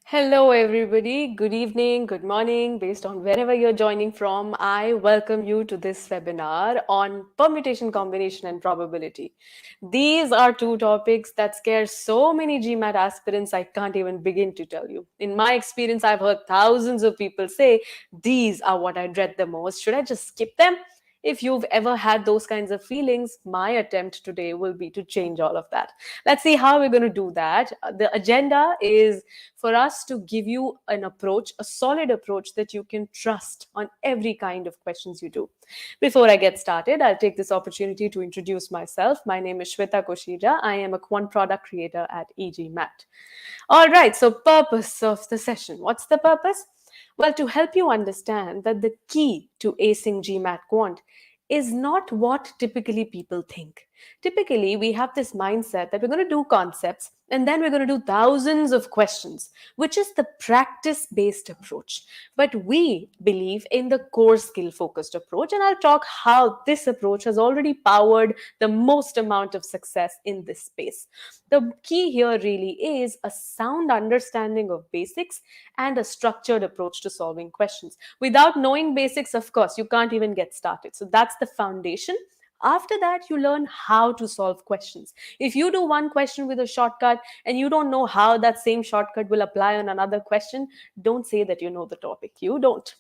Hello, everybody. Good evening, good morning, based on wherever you're joining from. I welcome you to this webinar on permutation, combination, and probability. These are two topics that scare so many GMAT aspirants, I can't even begin to tell you. In my experience, I've heard thousands of people say, these are what I dread the most. Should I just skip them? If you've ever had those kinds of feelings, my attempt today will be to change all of that. Let's see how we're going to do that. The agenda is for us to give you an approach, a solid approach that you can trust on every kind of questions you do. Before I get started, I'll take this opportunity to introduce myself. My name is Shweta Koshija. I am a Quant Product Creator at e-GMAT. All right, so purpose of the session. What's the purpose? Well, to help you understand that the key to acing GMAT Quant is not what typically people think. Typically, we have this mindset that we're going to do concepts and then we're going to do thousands of questions, which is the practice based approach. But we believe in the core skill focused approach, and I'll talk how this approach has already powered the most amount of success in this space. The key here really is a sound understanding of basics and a structured approach to solving questions. Without knowing basics, of course, you can't even get started. So that's the foundation. After that, you learn how to solve questions. If you do one question with a shortcut and you don't know how that same shortcut will apply on another question, don't say that you know the topic. You don't.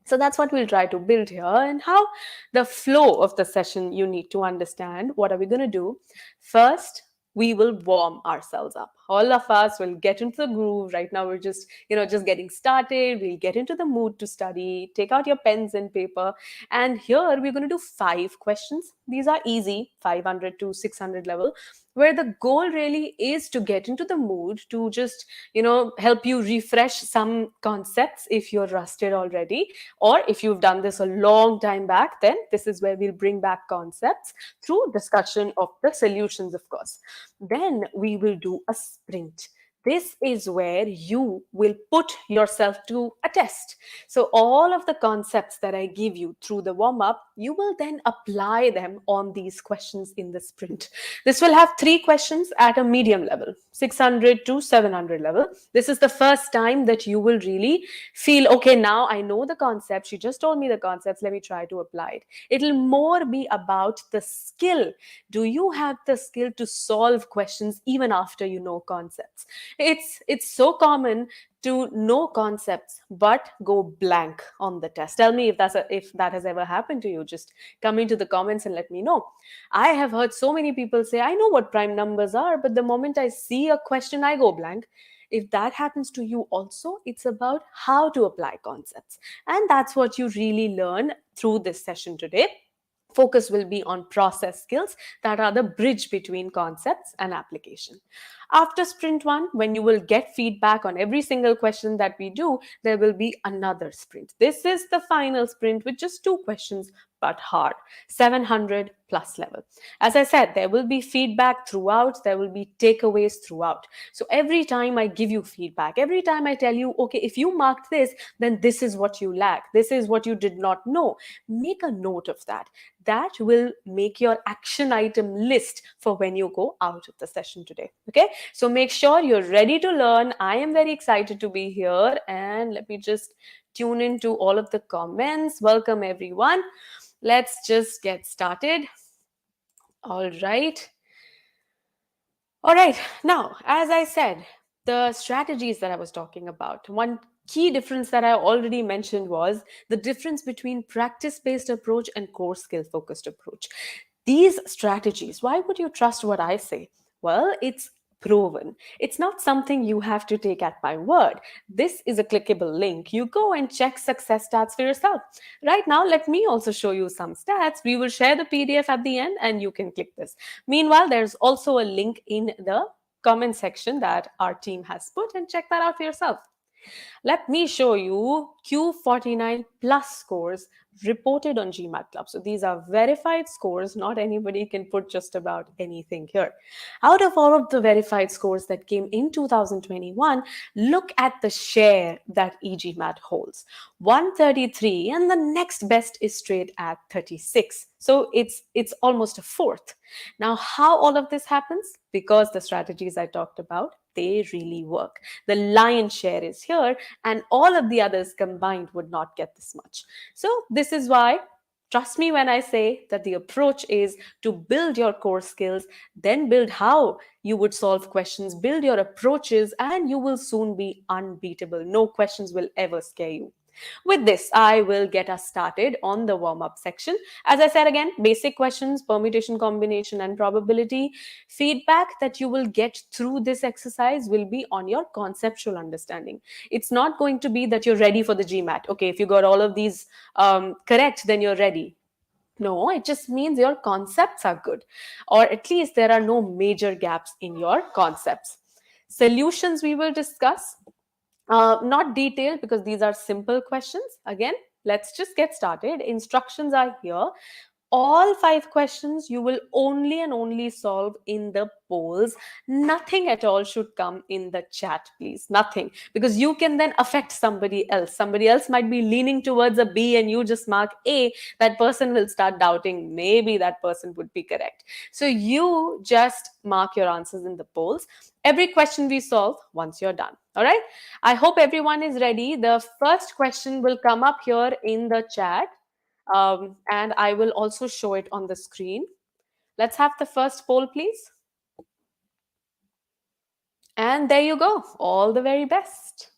So that's what we'll try to build here, and how the flow of the session you need to understand. What are we going to do? First, we will warm ourselves up. All of us will get into the groove. Right now, we're just getting started. We'll get into the mood to study. Take out your pens and paper. And here we're going to do 5 questions. These are easy, 500 to 600 level, where the goal really is to get into the mood to just, help you refresh some concepts if you're rusted already. Or if you've done this a long time back, then this is where we'll bring back concepts through discussion of the solutions, of course. Then we will do a sprint. This is where you will put yourself to a test. So all of the concepts that I give you through the warm-up, you will then apply them on these questions in the sprint. This will have 3 questions at a medium level, 600 to 700 level. This is the first time that you will really feel, okay, now I know the concept. She just told me the concepts. Let me try to apply it. It'll more be about the skill. Do you have the skill to solve questions even after you know concepts? It's so common to know concepts but go blank on the test. Tell me if that has ever happened to you. Just come into the comments and let me know. I have heard so many people say, I know what prime numbers are, but the moment I see a question, I go blank. If that happens to you also, it's about how to apply concepts. And that's what you really learn through this session today. Focus will be on process skills that are the bridge between concepts and application. After sprint 1, when you will get feedback on every single question that we do, there will be another sprint. This is the final sprint with just 2 questions, but hard, 700 plus level. As I said, there will be feedback throughout, there will be takeaways throughout. So every time I give you feedback, every time I tell you, okay, if you marked this, then this is what you lack, this is what you did not know, make a note of that. That will make your action item list for when you go out of the session today. Okay, so make sure you're ready to learn. I am very excited to be here, and let me just tune into all of the comments. Welcome everyone. Let's just get started. All right. Now, as I said, the strategies that I was talking about, one key difference that I already mentioned was the difference between practice-based approach and core skill-focused approach. These strategies, why would you trust what I say? Well, it's proven. It's not something you have to take at my word. This is a clickable link. You go and check success stats for yourself. Right now, let me also show you some stats. We will share the PDF at the end and you can click this. Meanwhile, there's also a link in the comment section that our team has put, and check that out for yourself. Let me show you Q49 plus scores reported on GMAT Club. So these are verified scores. Not anybody can put just about anything here. Out of all of the verified scores that came in 2021, look at the share that e-GMAT holds. 133, and the next best is straight at 36. So it's almost a fourth. Now, how all of this happens? Because the strategies I talked about, they really work. The lion's share is here, and all of the others combined would not get this much. So this is why, trust me when I say that the approach is to build your core skills, then build how you would solve questions, build your approaches, and you will soon be unbeatable. No questions will ever scare you. With this, I will get us started on the warm up section. As I said again, basic questions, permutation, combination, and probability. Feedback that you will get through this exercise will be on your conceptual understanding. It's not going to be that you're ready for the GMAT. Okay, if you got all of these correct, then you're ready. No, it just means your concepts are good, or at least there are no major gaps in your concepts. Solutions we will discuss, not detailed because these are simple questions. Again, let's just get started. Instructions are here. All five questions you will only and only solve in the polls. Nothing at all should come in the chat, please. Nothing. Because you can then affect somebody else. Somebody else might be leaning towards a B and you just mark A. That person will start doubting maybe that person would be correct. So you just mark your answers in the polls. Every question we solve once you're done. All right. I hope everyone is ready. The first question will come up here in the chat, and I will also show it on the screen. Let's have the first poll, please. And there you go. All the very best.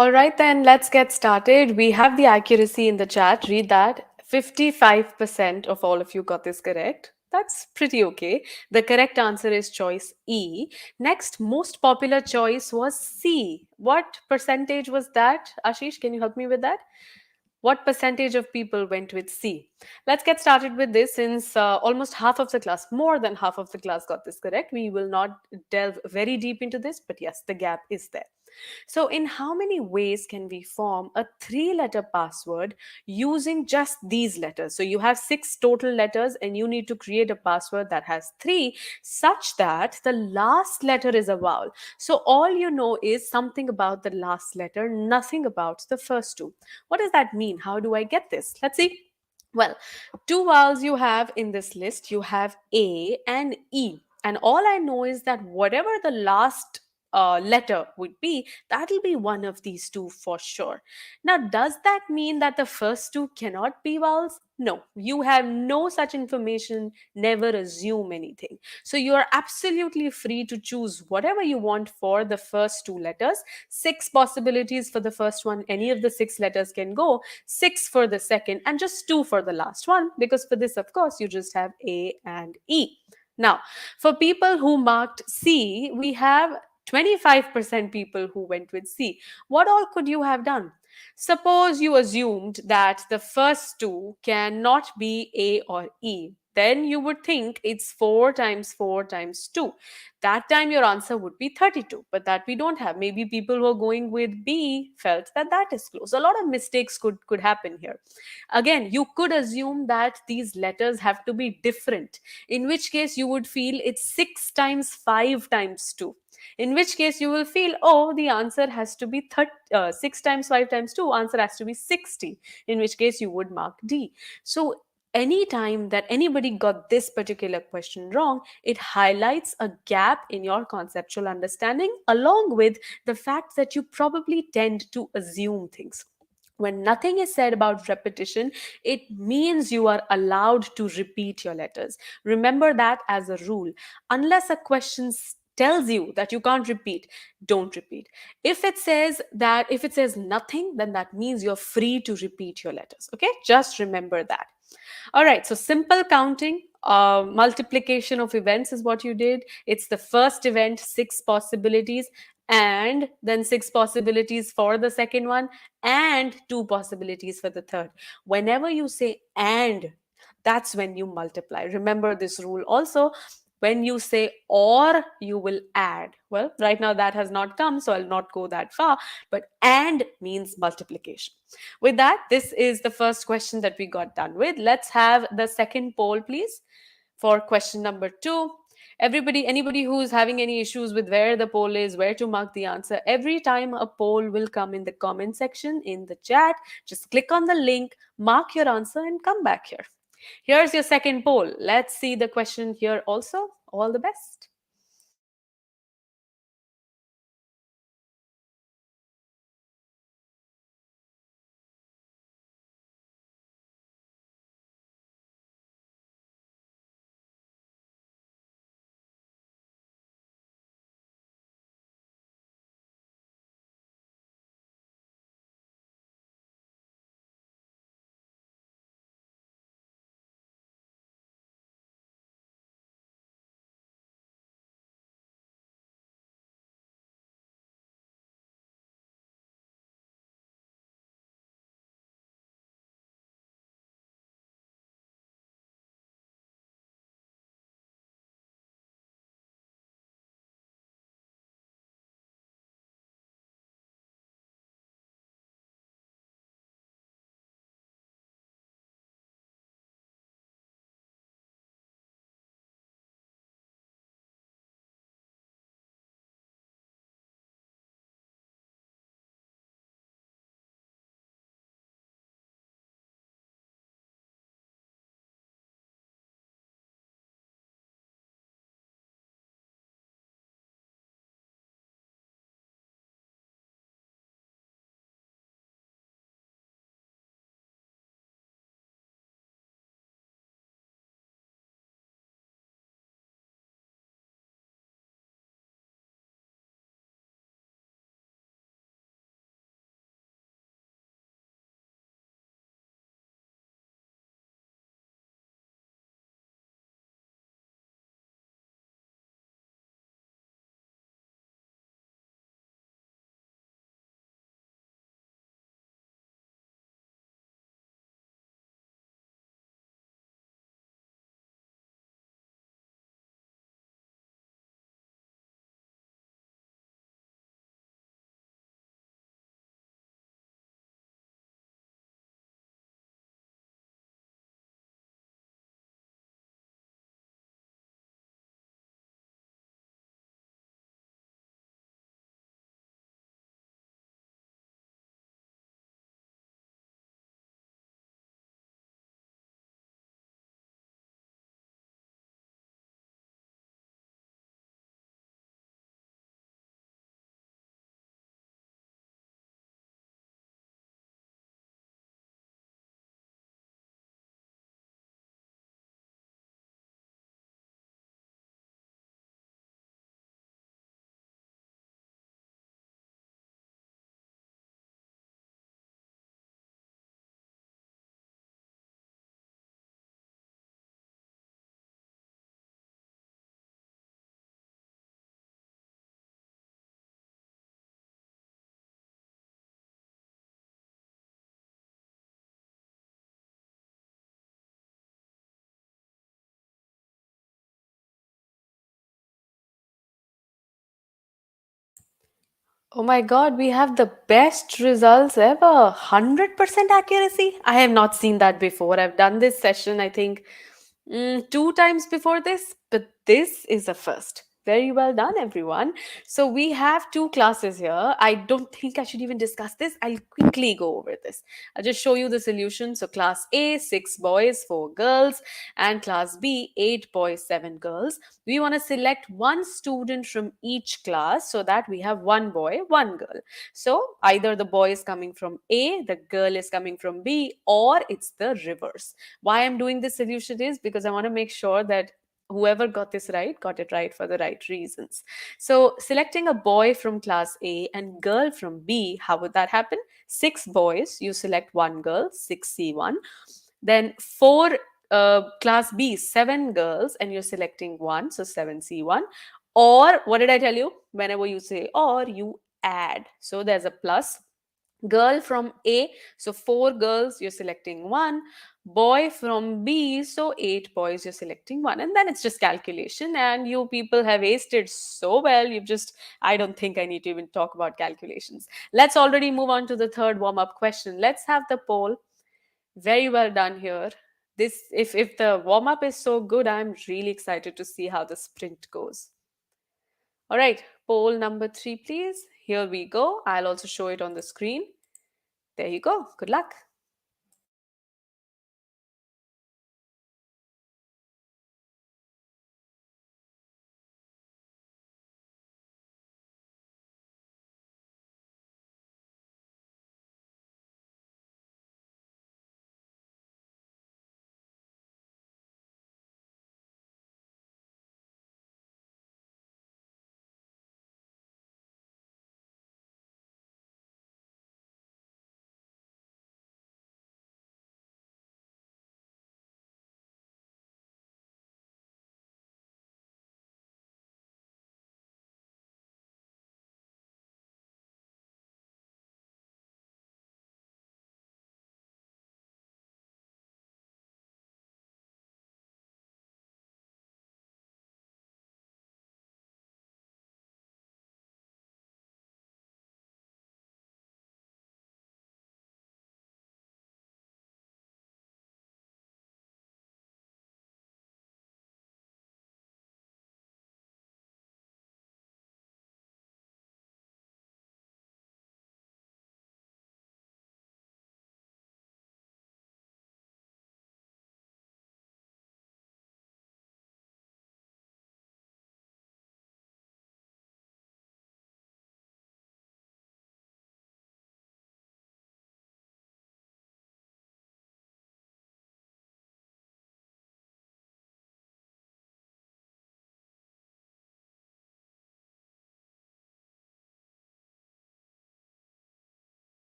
All right, then let's get started. We have the accuracy in the chat. Read that. 55% of all of you got this correct. That's pretty okay. The correct answer is choice E. Next, most popular choice was C. What percentage was that? Ashish, can you help me with that? What percentage of people went with C? Let's get started with this since almost half of the class, more than half of the class got this correct. We will not delve very deep into this, but yes, the gap is there. So, in how many ways can we form a three-letter password using just these letters? So, you have six total letters and you need to create a password that has three such that the last letter is a vowel. So, all you know is something about the last letter, nothing about the first two. What does that mean? How do I get this? Let's see. Well, two vowels you have in this list, you have A and E. And all I know is that whatever the last letter would be, that'll be one of these two for sure. Now, does that mean that the first two cannot be vowels? No, you have no such information. Never assume anything. So, you are absolutely free to choose whatever you want for the first two letters. Six possibilities for the first one, any of the six letters can go, six for the second, and just two for the last one, because for this, of course, you just have A and E. Now, for people who marked C, we have 25% people who went with C. What all could you have done? Suppose you assumed that the first two cannot be A or E. Then you would think it's 4 times 4 times 2. That time your answer would be 32. But that we don't have. Maybe people who are going with B felt that that is close. A lot of mistakes could happen here. Again, you could assume that these letters have to be different, in which case you would feel it's 6 times 5 times 2, in which case you will feel, oh, the answer has to be 6 times 5 times 2, answer has to be 60, in which case you would mark D. So anytime that anybody got this particular question wrong, it highlights a gap in your conceptual understanding, along with the fact that you probably tend to assume things. When nothing is said about repetition, it means you are allowed to repeat your letters. Remember that as a rule. Unless a question tells you that you can't repeat, don't repeat. If it says nothing, then that means you're free to repeat your letters. Okay? Just remember that. All right, so simple counting, multiplication of events is what you did. It's the first event, six possibilities, and then six possibilities for the second one, and two possibilities for the third. Whenever you say and, that's when you multiply. Remember this rule also. When you say or, you will add. Well, right now that has not come, so I'll not go that far, but and means multiplication. With that, this is the first question that we got done with. Let's have the second poll, please, for question number 2. Everybody, anybody who's having any issues with where the poll is, where to mark the answer, every time a poll will come in the comment section in the chat, just click on the link, mark your answer, and come back here. Here's your second poll. Let's see the question here also. All the best. Oh my God, we have the best results ever. 100% accuracy. I have not seen that before. I've done this session, I think, two times before this, but this is a first. Very well done, everyone. So we have two classes here. I don't think I should even discuss this. I'll quickly go over this. I'll just show you the solution. So class A, 6 boys, 4 girls, and class B, 8 boys, 7 girls. We want to select one student from each class so that we have one boy, one girl. So either the boy is coming from A, the girl is coming from B, or it's the reverse. Why I'm doing this solution is because I want to make sure that whoever got it right for the right reasons. So selecting a boy from class A and girl from B, how would that happen? 6 boys, you select one girl, 6C1. Then four class B, 7 girls, and you're selecting one, so 7C1. Or what did I tell you? Whenever you say or, you add. So there's a plus. Girl from A, so 4 girls, you're selecting one. Boy from B, so 8 boys, you're selecting one. And then it's just calculation. And you people have aced it so well. I don't think I need to even talk about calculations. Let's already move on to the third warm up question. Let's have the poll. Very well done here. If the warm up is so good, I'm really excited to see how the sprint goes. All right, poll number 3, please. Here we go. I'll also show it on the screen. There you go. Good luck.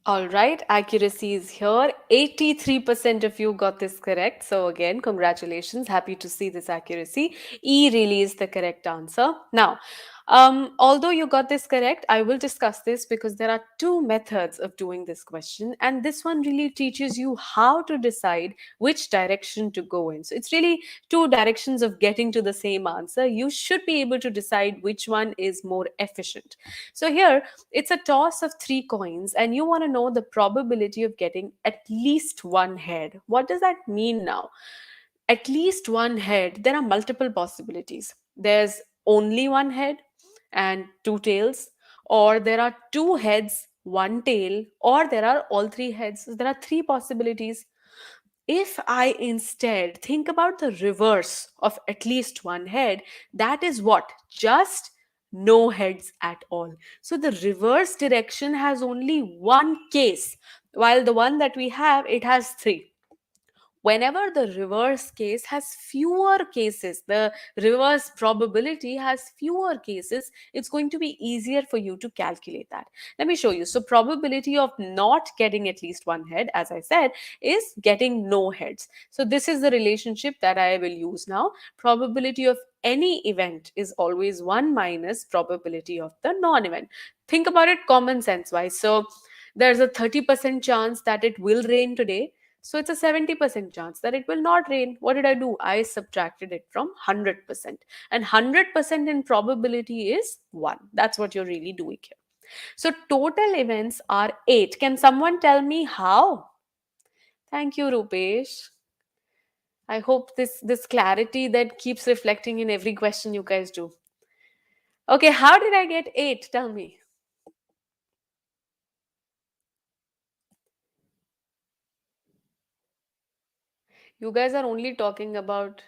All right, accuracy is here. 83% of you got this correct. So, again, congratulations. Happy to see this accuracy. E really is the correct answer. Now, Although you got this correct, I will discuss this because there are two methods of doing this question, and this one really teaches you how to decide which direction to go in. So it's really two directions of getting to the same answer. You should be able to decide which one is more efficient. So here, it's a toss of three coins, and you want to know the probability of getting at least one head. What does that mean now? At least one head, there are multiple possibilities. There's only one head and two tails, or there are two heads, one tail, or there are all three heads. So there are three possibilities. If I instead think about the reverse of at least one head, that is what? Just no heads at all. So the reverse direction has only one case, while the one that we have, it has three. Whenever the reverse case has fewer cases, the reverse probability has fewer cases, it's going to be easier for you to calculate that. Let me show you. So probability of not getting at least one head, as I said, is getting no heads. So this is the relationship that I will use now. Probability of any event is always 1 minus probability of the non-event. Think about it common sense wise. So there's a 30% chance that it will rain today, so it's a 70% chance that it will not rain. What did I do? I subtracted it from 100%. And 100% in probability is 1. That's what you're really doing here. So total events are 8. Can someone tell me how? Thank you, Rupesh. I hope this clarity that keeps reflecting in every question you guys do. Okay, how did I get 8? Tell me. You guys are only talking about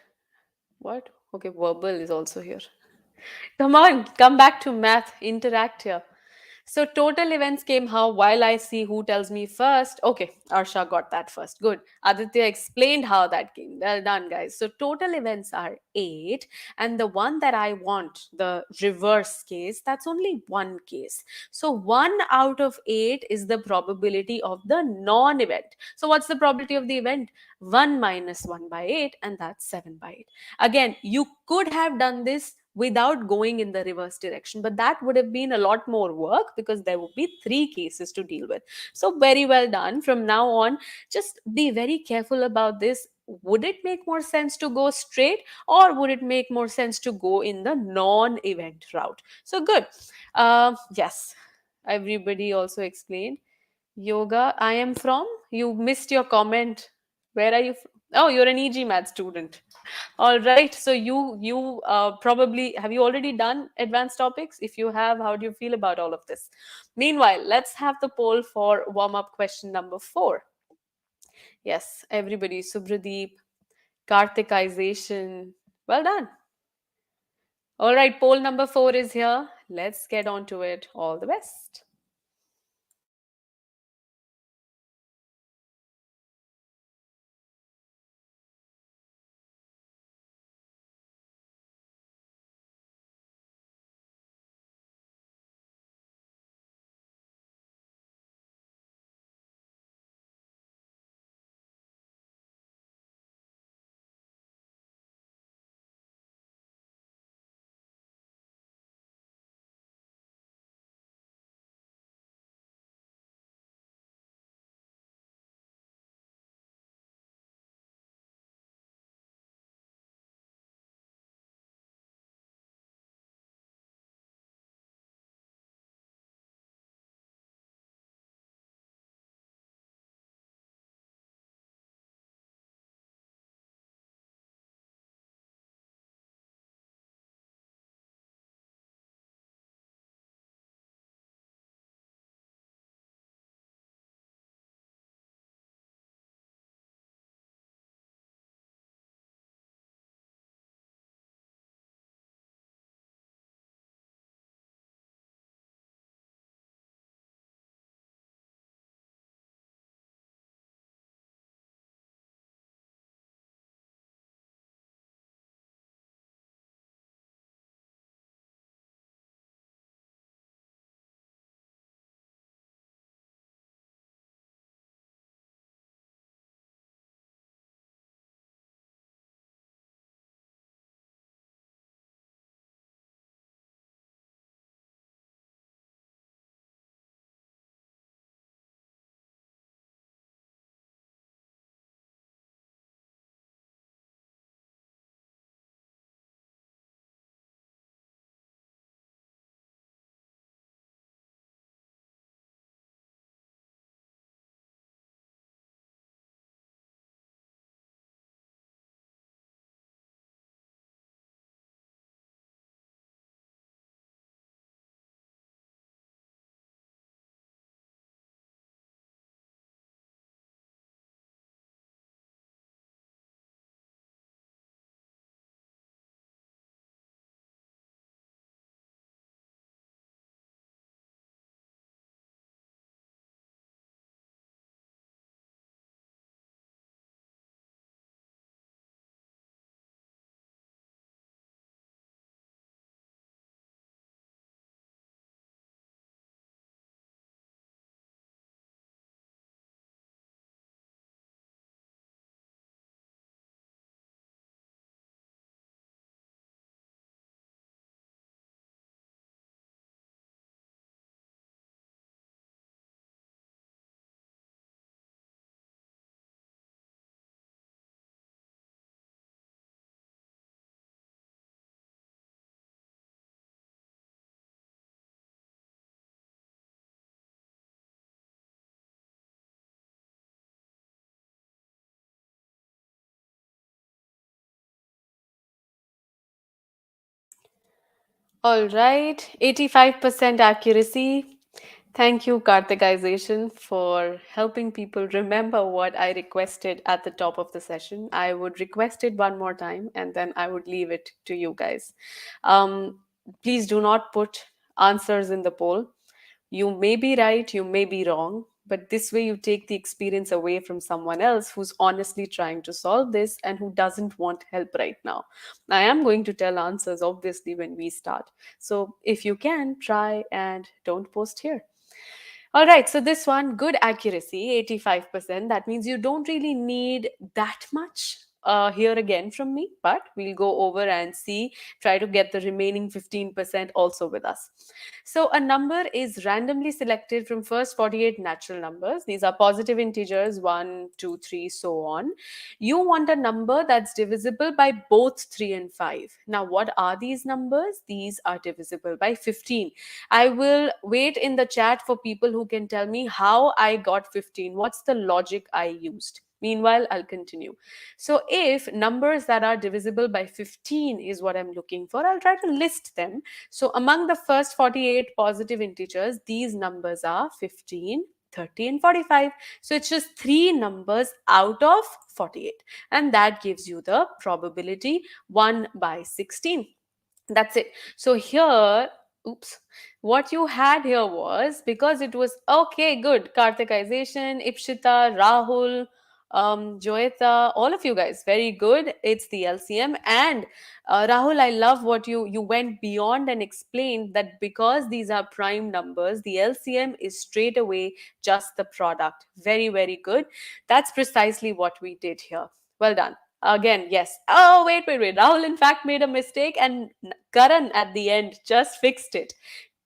what? Okay, verbal is also here. Come on, come back to math, interact here. So total events came how? While I see who tells me first. Okay, Arsha got that first. Good. Aditya explained how that came. Well done, guys. So total events are 8. And the one that I want, the reverse case, that's only one case. So 1 out of 8 is the probability of the non-event. So what's the probability of the event? 1 minus 1 by 8, and that's 7 by 8. Again, you could have done this without going in the reverse direction, but that would have been a lot more work because there would be three cases to deal with. So very well done. From now on, just be very careful about this. Would it make more sense to go straight, or would it make more sense to go in the non-event route? So good. Yes, everybody also explained. Yoga, I am from. You missed your comment. Where are you from? Oh, you're an e-GMAT student. All right. So you probably have, you already done advanced topics? If you have, how do you feel about all of this? Meanwhile, let's have the poll for warm up question number 4. Yes, everybody. Subradeep, Karthikization. Well done. All right. Poll number 4 is here. Let's get on to it. All the best. All right, 85% accuracy. Thank you, Karthikization, for helping people remember what I requested at the top of the session. I would request it one more time and then I would leave it to you guys. Um, Please do not put answers in the poll. You may be right, you may be wrong, but this way you take the experience away from someone else who's honestly trying to solve this and who doesn't want help right now. I am going to tell answers obviously when we start. So if you can, try and don't post here. All right, so this one, good accuracy, 85%. That means you don't really need that much here again from me, but we'll go over and see, try to get the remaining 15% also with us. So a number is randomly selected from first 48 natural numbers. These are positive integers, 1, 2, 3, so on. You want a number that's divisible by both 3 and 5. Now, what are these numbers? These are divisible by 15. I will wait in the chat for people who can tell me how I got 15. What's the logic I used? Meanwhile, I'll continue. So, if numbers that are divisible by 15 is what I'm looking for, I'll try to list them. So, among the first 48 positive integers, these numbers are 15, 30, and 45. So, it's just three numbers out of 48. And that gives you the probability 1 by 16. That's it. So here, oops, what you had here was, because it was okay, good, Karthikization, Ipshita, Rahul, Joeta, all of you guys, very good. It's the LCM. And Rahul, I love what you went beyond and explained that because these are prime numbers, the LCM is straight away just the product. Very, very good. That's precisely what we did here. Well done. Again, yes. Oh, wait. Rahul, in fact, made a mistake, and Karan at the end just fixed it.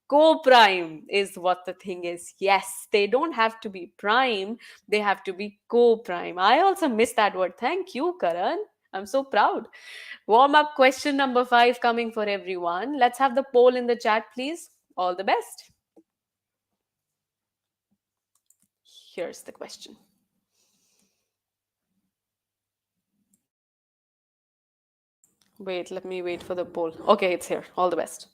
Co-prime is what the thing is. Yes, they don't have to be prime, they have to be co-prime. I also missed that word. Thank you, Karan. I'm so proud. Warm up question number 5 coming for everyone. Let's have the poll in the chat, please. All the best. Here's the question. Wait, let me wait for the poll. Okay, it's here. All the best.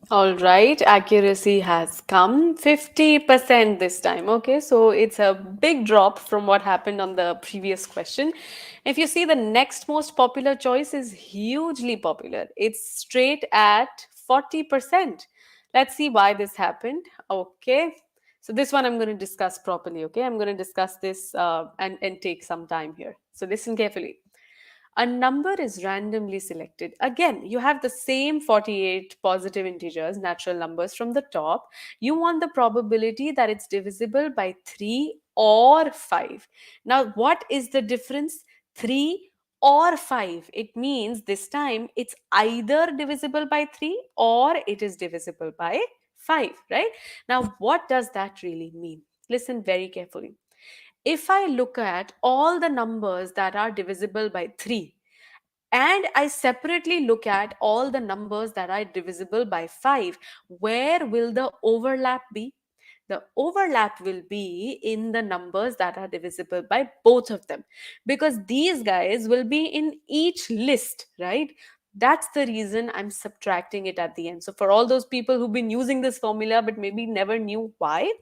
All right, accuracy has come 50% this time. Okay, so it's a big drop from what happened on the previous question. If you see, the next most popular choice is hugely popular, it's straight at 40%. Let's see why this happened. Okay, so this one I'm going to discuss properly. Okay, I'm going to discuss this and take some time here. So listen carefully. A number is randomly selected. Again, you have the same 48 positive integers, natural numbers from the top. You want the probability that it's divisible by 3 or 5. Now, what is the difference? 3 or 5. It means this time it's either divisible by 3 or it is divisible by 5, right? Now, what does that really mean? Listen very carefully. If I look at all the numbers that are divisible by 3, and I separately look at all the numbers that are divisible by 5, where will the overlap be? The overlap will be in the numbers that are divisible by both of them, because these guys will be in each list, right? That's the reason I'm subtracting it at the end. So, for all those people who've been using this formula but maybe never knew why,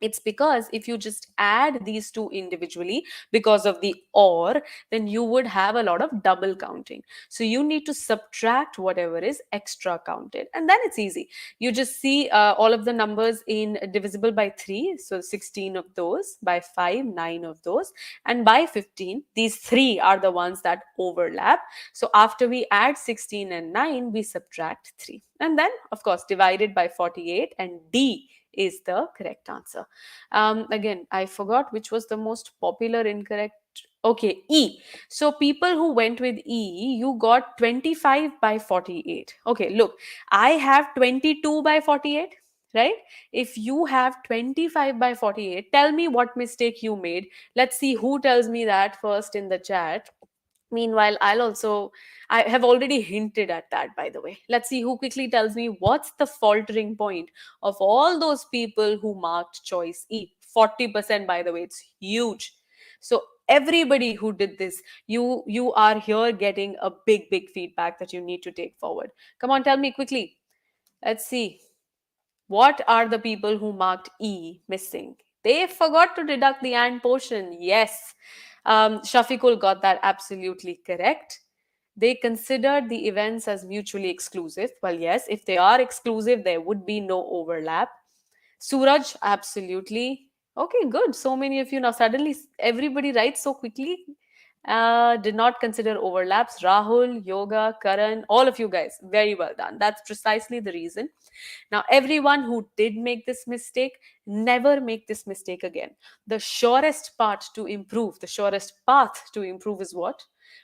it's because if you just add these two individually because of the or, then you would have a lot of double counting. So you need to subtract whatever is extra counted, and then it's easy. You just see all of the numbers in divisible by 3, so 16 of those, by 5, 9 of those, and by 15, these three are the ones that overlap. So after we add 16 and 9, we subtract 3, and then of course divided by 48, and D is the correct answer. Again, I forgot which was the most popular incorrect. Okay, E. So people who went with E, you got 25 by 48. Okay, look, I have 22 by 48, right? If you have 25 by 48, tell me what mistake you made. Let's see who tells me that first in the chat. Meanwhile, I have already hinted at that, by the way. Let's see who quickly tells me what's the faltering point of all those people who marked choice E. 40%, by the way, it's huge. So everybody who did this, you are here getting a big feedback that you need to take forward. Come on, tell me quickly. Let's see. What are the people who marked E missing? They forgot to deduct the and portion. Yes. Shafiqul got that absolutely correct. They considered the events as mutually exclusive. Well, yes, if they are exclusive, there would be no overlap. Suraj, absolutely. Okay, good. So many of you now. Suddenly, everybody writes so quickly. Did not consider overlaps. Rahul, Yoga, Karan, all of you guys, very well done. That's precisely the reason. Now, everyone who did make this mistake, never make this mistake again. The surest part to improve, the surest path to improve is what?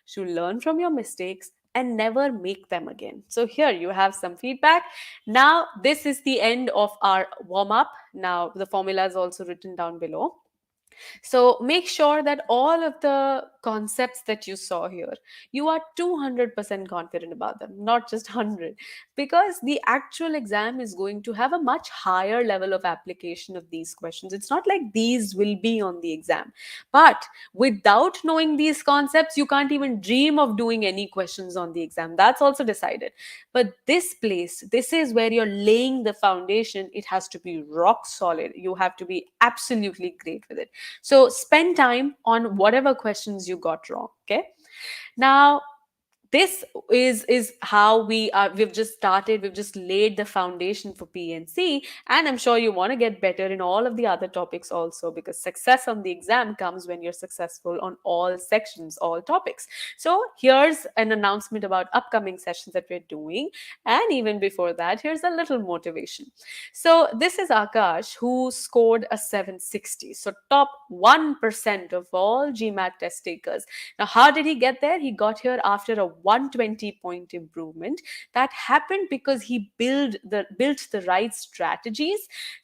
To learn from your mistakes and never make them again. So, here you have some feedback. Now, this is the end of our warm up. Now, the formula is also written down below. So make sure that all of the concepts that you saw here, you are 200% confident about them, not just 100, because the actual exam is going to have a much higher level of application of these questions. It's not like these will be on the exam, but without knowing these concepts, you can't even dream of doing any questions on the exam. That's also decided. But this place, this is where you're laying the foundation. It has to be rock solid. You have to be absolutely great with it. So spend time on whatever questions you got wrong. Okay. Now, this is how we've just started, we've just laid the foundation for PNC, and I'm sure you want to get better in all of the other topics also, because success on the exam comes when you're successful on all sections, all topics. So here's an announcement about upcoming sessions that we're doing, and even before that, here's a little motivation. So this is Akash, who scored a 760, so top 1% of all GMAT test takers. Now, how did he get there? He got here after a 120-point improvement. That happened because he built the right strategies,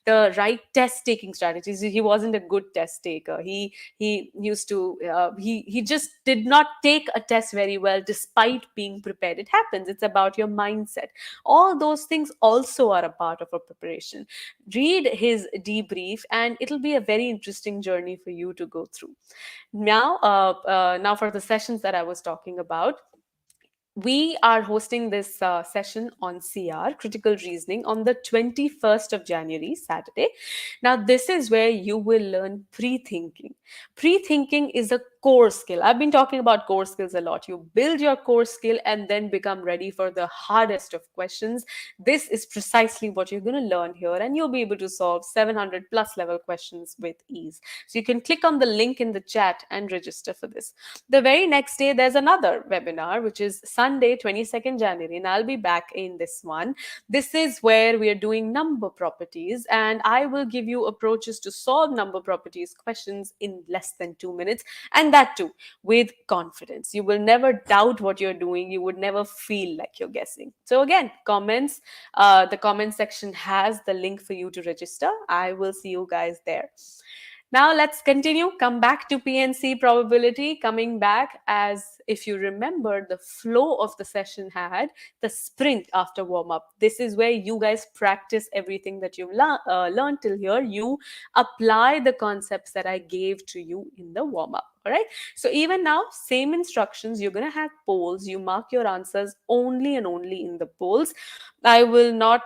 the right test taking strategies. He wasn't a good test taker. He used to he just did not take a test very well despite being prepared. It happens. It's about your mindset. All those things also are a part of a preparation. Read his debrief, and it'll be a very interesting journey for you to go through. Now, now for the sessions that I was talking about, we are hosting this session on CR, critical reasoning, on the 21st of January, Saturday. Now, this is where you will learn pre thinking. Pre thinking is a core skill. I've been talking about core skills a lot. You build your core skill and then become ready for the hardest of questions. This is precisely what you're going to learn here, and you'll be able to solve 700 plus level questions with ease. So, you can click on the link in the chat and register for this. The very next day, there's another webinar, which is Sunday, 22nd January, and I'll be back in this one. This is where we are doing number properties, and I will give you approaches to solve number properties questions in less than 2 minutes, and that too with confidence. You will never doubt what you're doing, you would never feel like you're guessing. So, again, comments, the comment section has the link for you to register. I will see you guys there. Now let's continue. Come back to PNC probability. Coming back, as if you remember, the flow of the session had the sprint after warm up. This is where you guys practice everything that you've learned till here. You apply the concepts that I gave to you in the warm up. All right. So even now, same instructions. You're gonna have polls. You mark your answers only and only in the polls. I will not.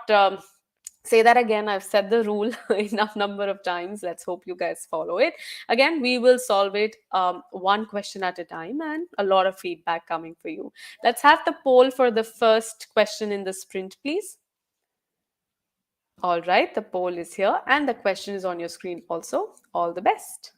Say that again. I've said the rule enough number of times. Let's hope you guys follow it. Again, we will solve it one question at a time, and a lot of feedback coming for you. Let's have the poll for the first question in the sprint, please. All right, the poll is here and the question is on your screen also. All the best.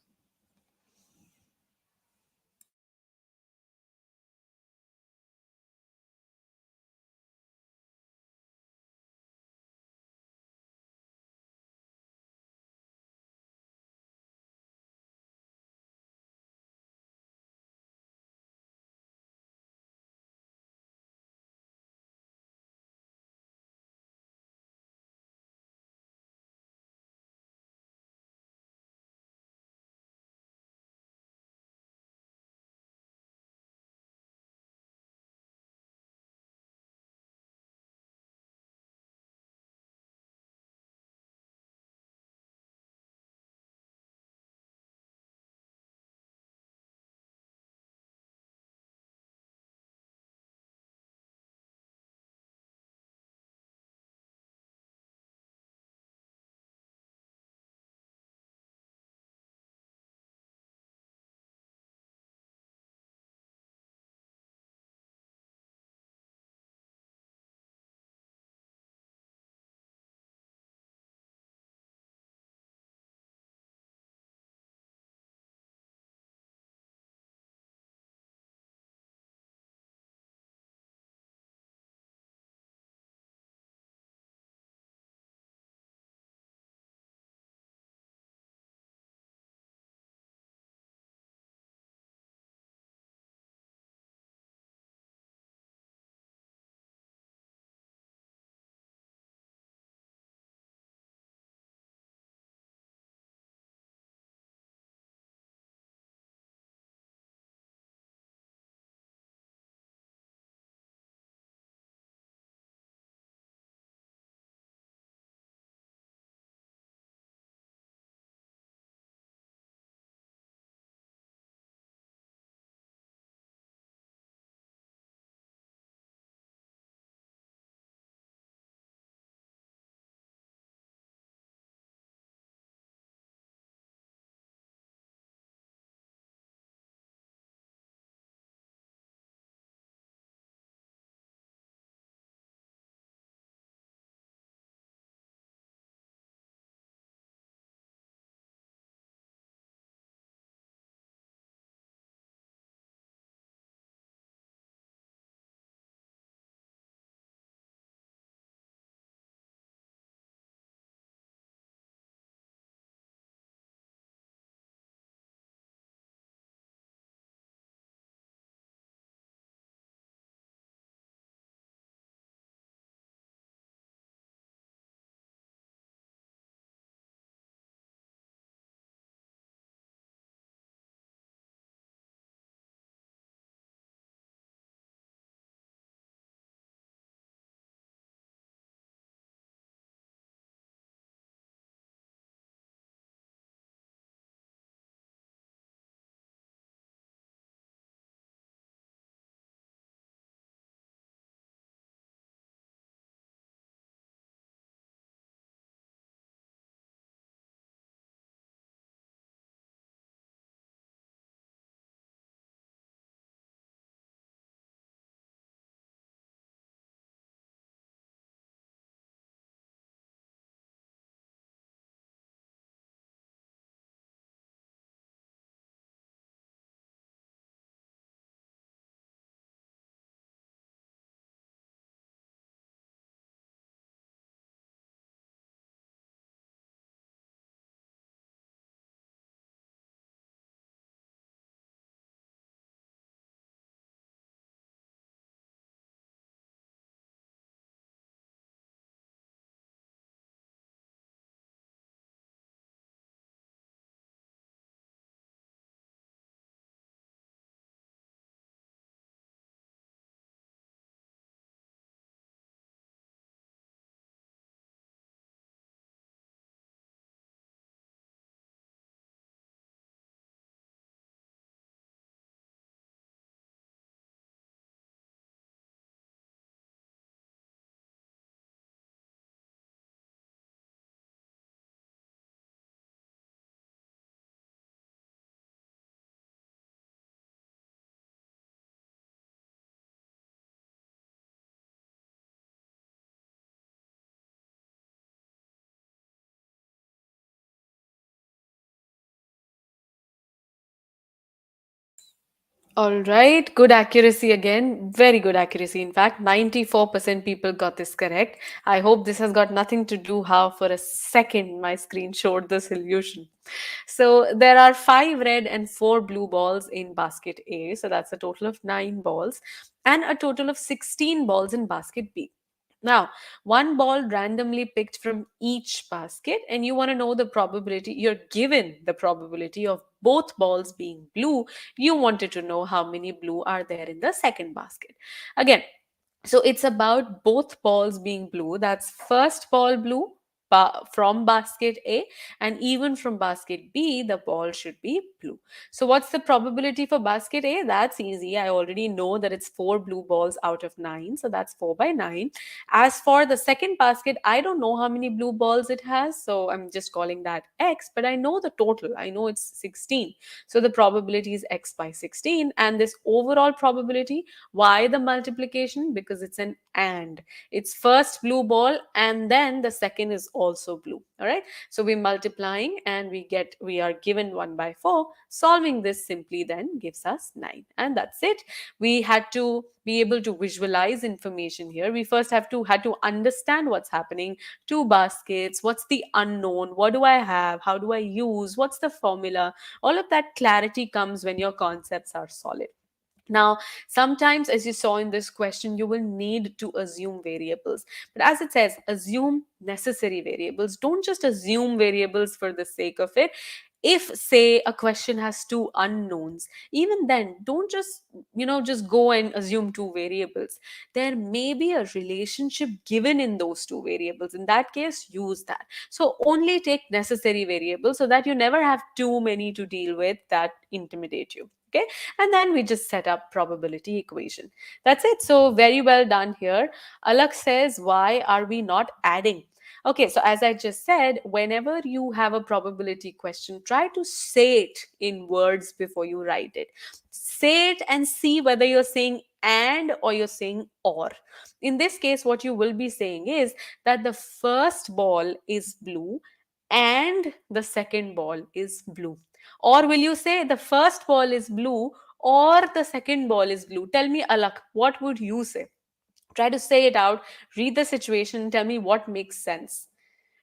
All right, good accuracy again. Very good accuracy. In fact, 94% people got this correct. I hope this has got nothing to do how for a second my screen showed the solution. So there are 5 red and 4 blue balls in basket A. So that's a total of 9 balls and a total of 16 balls in basket B. Now, one ball randomly picked from each basket, and you want to know the probability. You're given the probability of both balls being blue. You wanted to know how many blue are there in the second basket. Again, so it's about both balls being blue. That's first ball blue from basket A, and even from basket B, the ball should be blue. So what's the probability for basket A? That's easy. I already know that it's 4 blue balls out of 9. So that's 4 by 9. As for the second basket, I don't know how many blue balls it has. So I'm just calling that X, but I know the total. I know it's 16. So the probability is X by 16. And this overall probability, why the multiplication? Because it's an and. It's first blue ball and then the second is also blue. All right. So we're multiplying and we are given 1 by 4. Solving this simply then gives us 9. And that's it. We had to be able to visualize information here. We first had to understand what's happening. 2 baskets, what's the unknown, what do I have, how do I use, what's the formula. All of that clarity comes when your concepts are solid. Now, sometimes, as you saw in this question, you will need to assume variables. But as it says, assume necessary variables. Don't just assume variables for the sake of it. If, say, a question has 2 unknowns, even then, don't just go and assume 2 variables. There may be a relationship given in those 2 variables. In that case, use that. So only take necessary variables so that you never have too many to deal with that intimidate you. Okay, and then we just set up probability equation. That's it. So very well done here. Alak says, why are we not adding? Okay, so as I just said, whenever you have a probability question, try to say it in words before you write it. Say it and see whether you're saying and or you're saying or. In this case, what you will be saying is that the first ball is blue and the second ball is blue. Or will you say the first ball is blue or the second ball is blue? Tell me, Alak, what would you say? Try to say it out, read the situation, tell me what makes sense.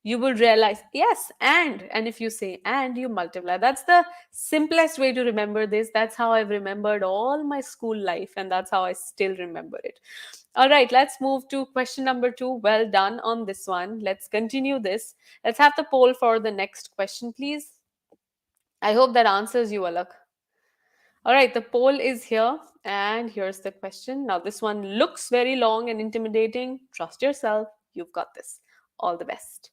You will realize, yes, and if you say and, you multiply. That's the simplest way to remember this. That's how I've remembered all my school life, and that's how I still remember it. All right, let's move to question number 2. Well done on this one. Let's continue this. Let's have the poll for the next question, please. I hope that answers you, Alak. All right, the poll is here, and here's the question. Now, this one looks very long and intimidating. Trust yourself, you've got this. All the best.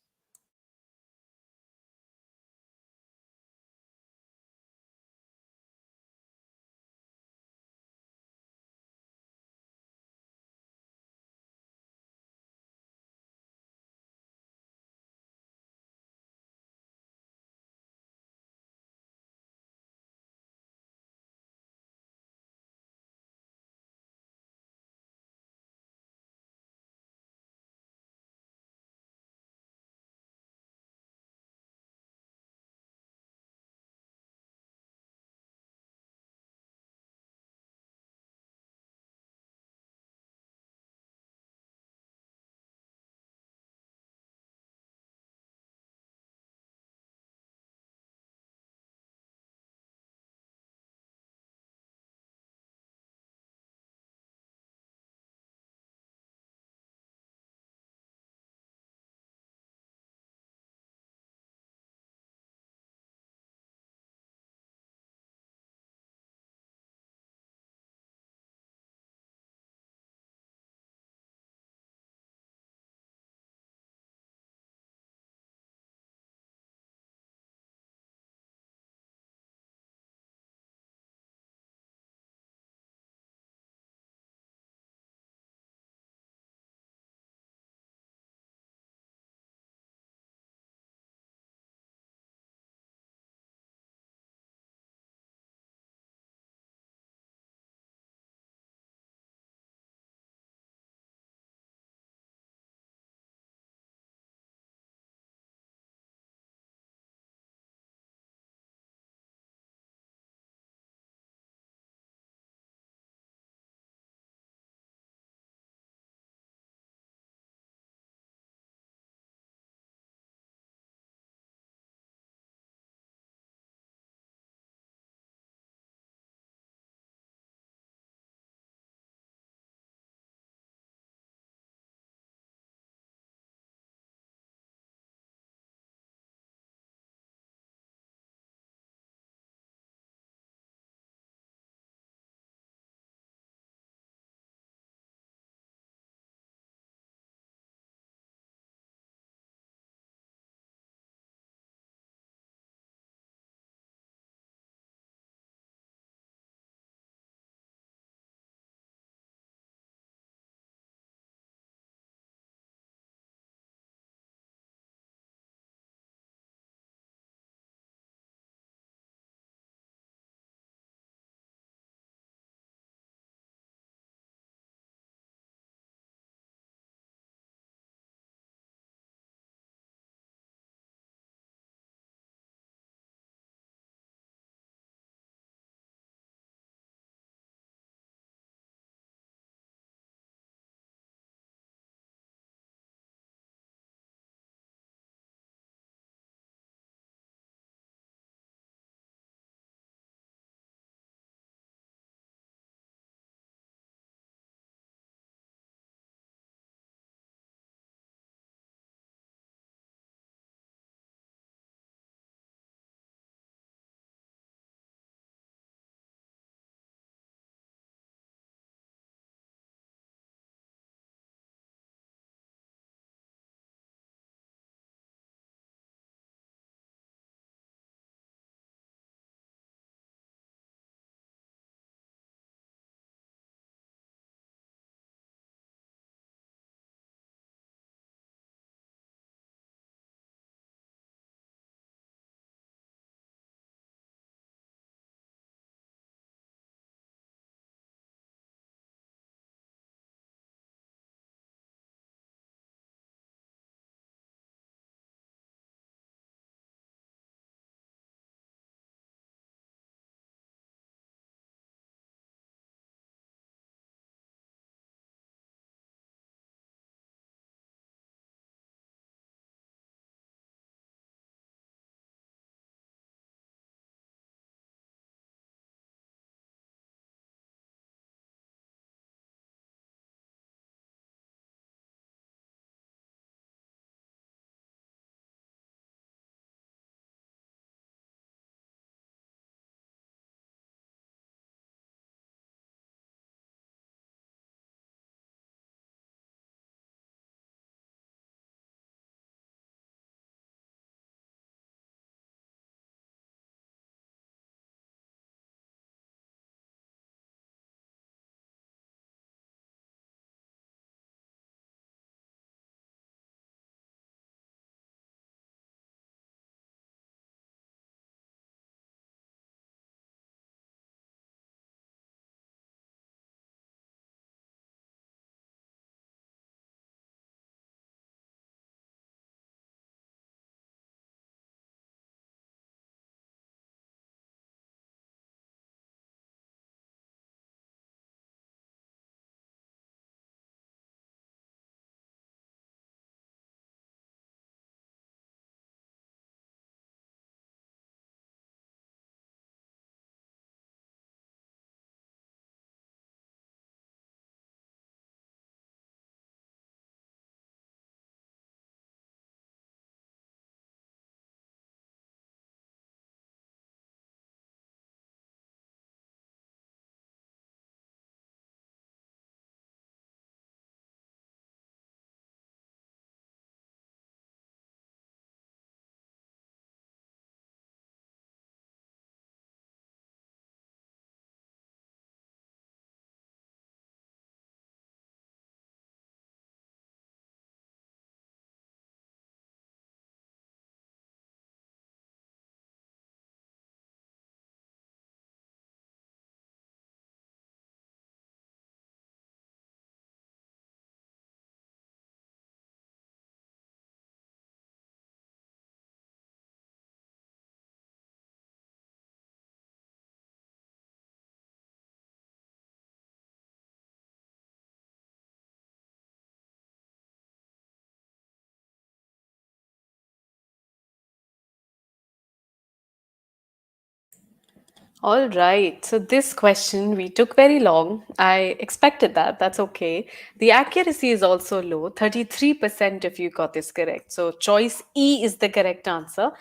All right. So this question we took very long. I expected that. That's okay. The accuracy is also low. 33% if you got this correct. So choice E is the correct answer.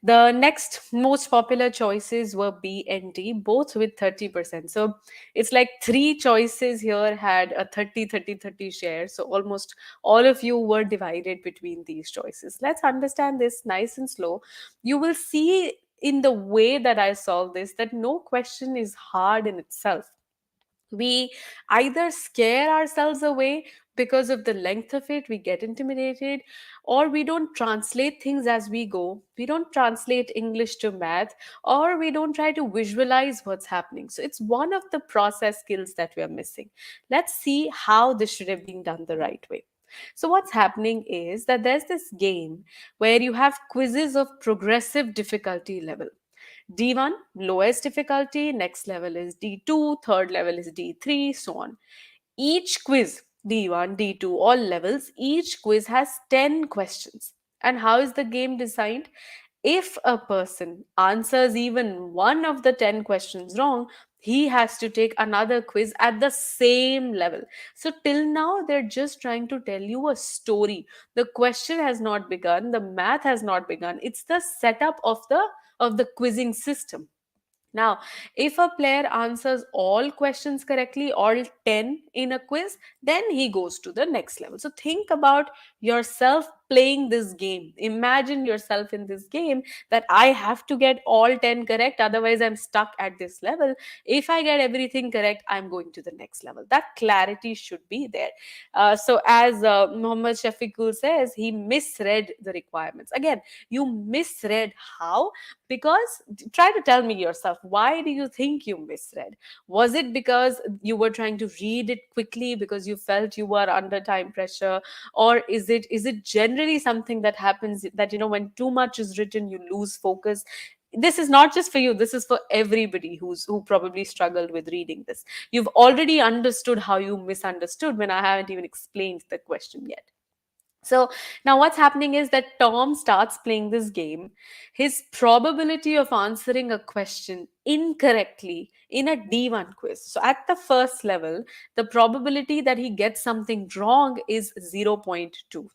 The next most popular choices were B and D, both with 30%. So it's like three choices here had a 30 share. So almost all of you were divided between these choices. Let's understand this nice and slow. You will see in the way that I solve this that no question is hard in itself. We either scare ourselves away because of the length of it, we get intimidated, or we don't translate things as we go. We don't translate English to math, or we don't try to visualize what's happening. So it's one of the process skills that we are missing. Let's see how this should have been done the right way. So, what's happening is that there's this game where you have quizzes of progressive difficulty level. D1, lowest difficulty, next level is D2, third level is D3, so on. Each quiz, D1, D2, all levels, each quiz has 10 questions. And how is the game designed? If a person answers even one of the 10 questions wrong, he has to take another quiz at the same level. So, till now, they're just trying to tell you a story. The question has not begun, the math has not begun. It's the setup of the quizzing system. Now, if a player answers all questions correctly, all 10 in a quiz, then he goes to the next level. So, think about yourself playing this game. Imagine yourself in this game that I have to get all 10 correct, otherwise, I'm stuck at this level. If I get everything correct, I'm going to the next level. That clarity should be there. So, as Muhammad Shafiqul says, he misread the requirements. Again, you misread how? Because try to tell me yourself, why do you think you misread? Was it because you were trying to read it quickly because you felt you were under time pressure, or is it generally something that happens that when too much is written you lose focus? This is not just for you, this is for everybody who probably struggled with reading this. You've already understood how you misunderstood when I haven't even explained the question yet. So now what's happening is that Tom starts playing this game. His probability of answering a question incorrectly in a D1 quiz. So at the first level, the probability that he gets something wrong is zero point 0.2.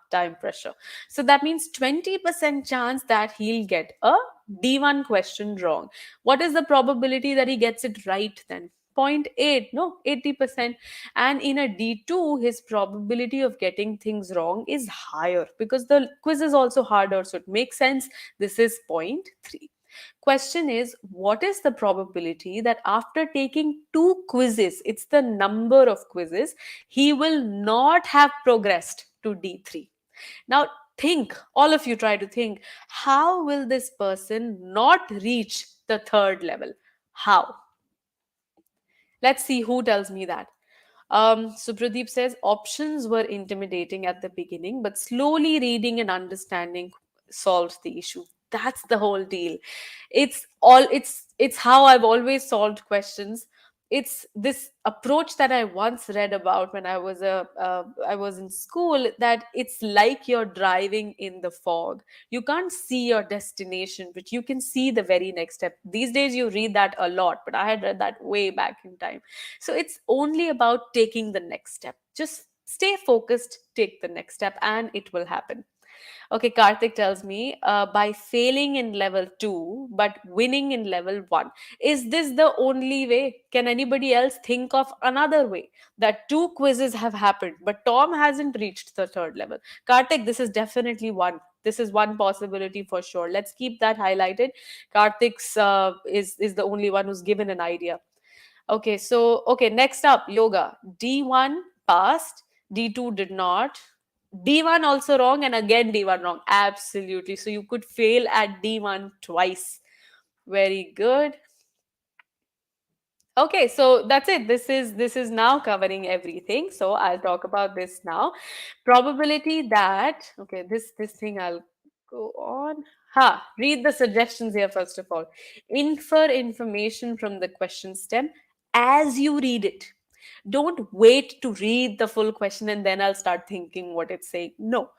Time pressure. So that means 20% chance that he'll get a D1 question wrong. What is the probability that he gets it right then? Zero point 0.8, no, 80%. And in a D2, his probability of getting things wrong is higher because the quiz is also harder. So it makes sense. This is zero point 0.3. Question is, what is the probability that after taking two quizzes, it's the number of quizzes, he will not have progressed to D3? Now, think, all of you try to think, how will this person not reach the third level? How? Let's see who tells me that. So Pradeep says options were intimidating at the beginning, but slowly reading and understanding solved the issue. That's the whole deal. It's how I've always solved questions. It's this approach that I once read about when I was in school, that it's like you're driving in the fog. You can't see your destination, but you can see the very next step. These days you read that a lot, but I had read that way back in time. So it's only about taking the next step. Just stay focused, take the next step, and it will happen. Okay, Karthik tells me by failing in level 2 but winning in level 1. Is this the only way? Can anybody else think of another way? That two quizzes have happened, but Tom hasn't reached the third level. Karthik, this is definitely one. This is one possibility for sure. Let's keep that highlighted. Karthik's is the only one who's given an idea. Okay, so okay, next up, yoga. D1 passed, D2 did not. D1 also wrong, and again D1 wrong. Absolutely. So you could fail at D1 twice. Very good. Okay, so that's it. This is now covering everything. So I'll talk about this now. Probability that, okay, this thing I'll go on. Read the suggestions here first of all. Infer information from the question stem as you read it. Don't wait to read the full question and then I'll start thinking what it's saying. No,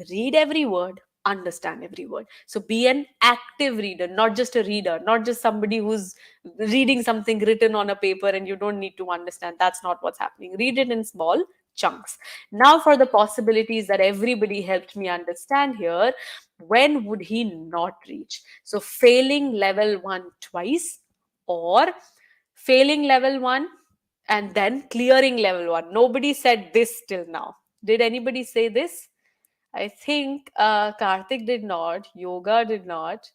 read every word, understand every word. So be an active reader, not just a reader, not just somebody who's reading something written on a paper and you don't need to understand. That's not what's happening. Read it in small chunks. Now for the possibilities that everybody helped me understand here, when would he not reach? So failing level 1 twice, or failing level 1 and then clearing level 1. Nobody said this till now. Did anybody say this? I think Karthik did not, Yoga did not,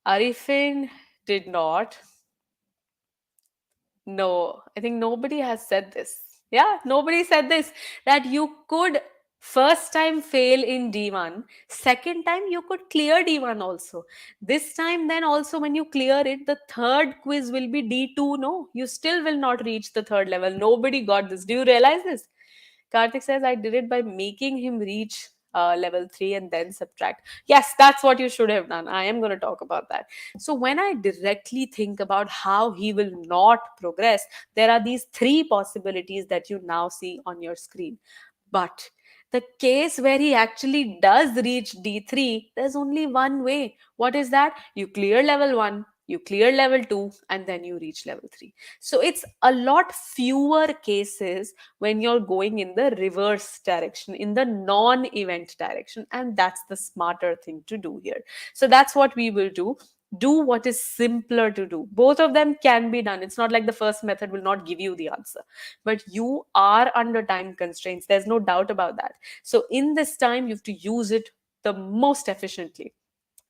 Arifin did not. No, I think nobody has said this. Yeah, nobody said this, that you could first time fail in D1, second time you could clear D1 also. This time, then also, when you clear it, the third quiz will be D2. No, you still will not reach the third level. Nobody got this. Do you realize this? Karthik says, I did it by making him reach level 3 and then subtract. Yes, that's what you should have done. I am going to talk about that. So, when I directly think about how he will not progress, there are these three possibilities that you now see on your screen. But the case where he actually does reach D3, there's only one way. What is that? You clear level 1, you clear level 2, and then you reach level 3. So it's a lot fewer cases when you're going in the reverse direction, in the non event direction. And that's the smarter thing to do here. So that's what we will do. Do what is simpler to do. Both of them can be done. It's not like the first method will not give you the answer, but you are under time constraints. There's no doubt about that. So in this time, you have to use it the most efficiently.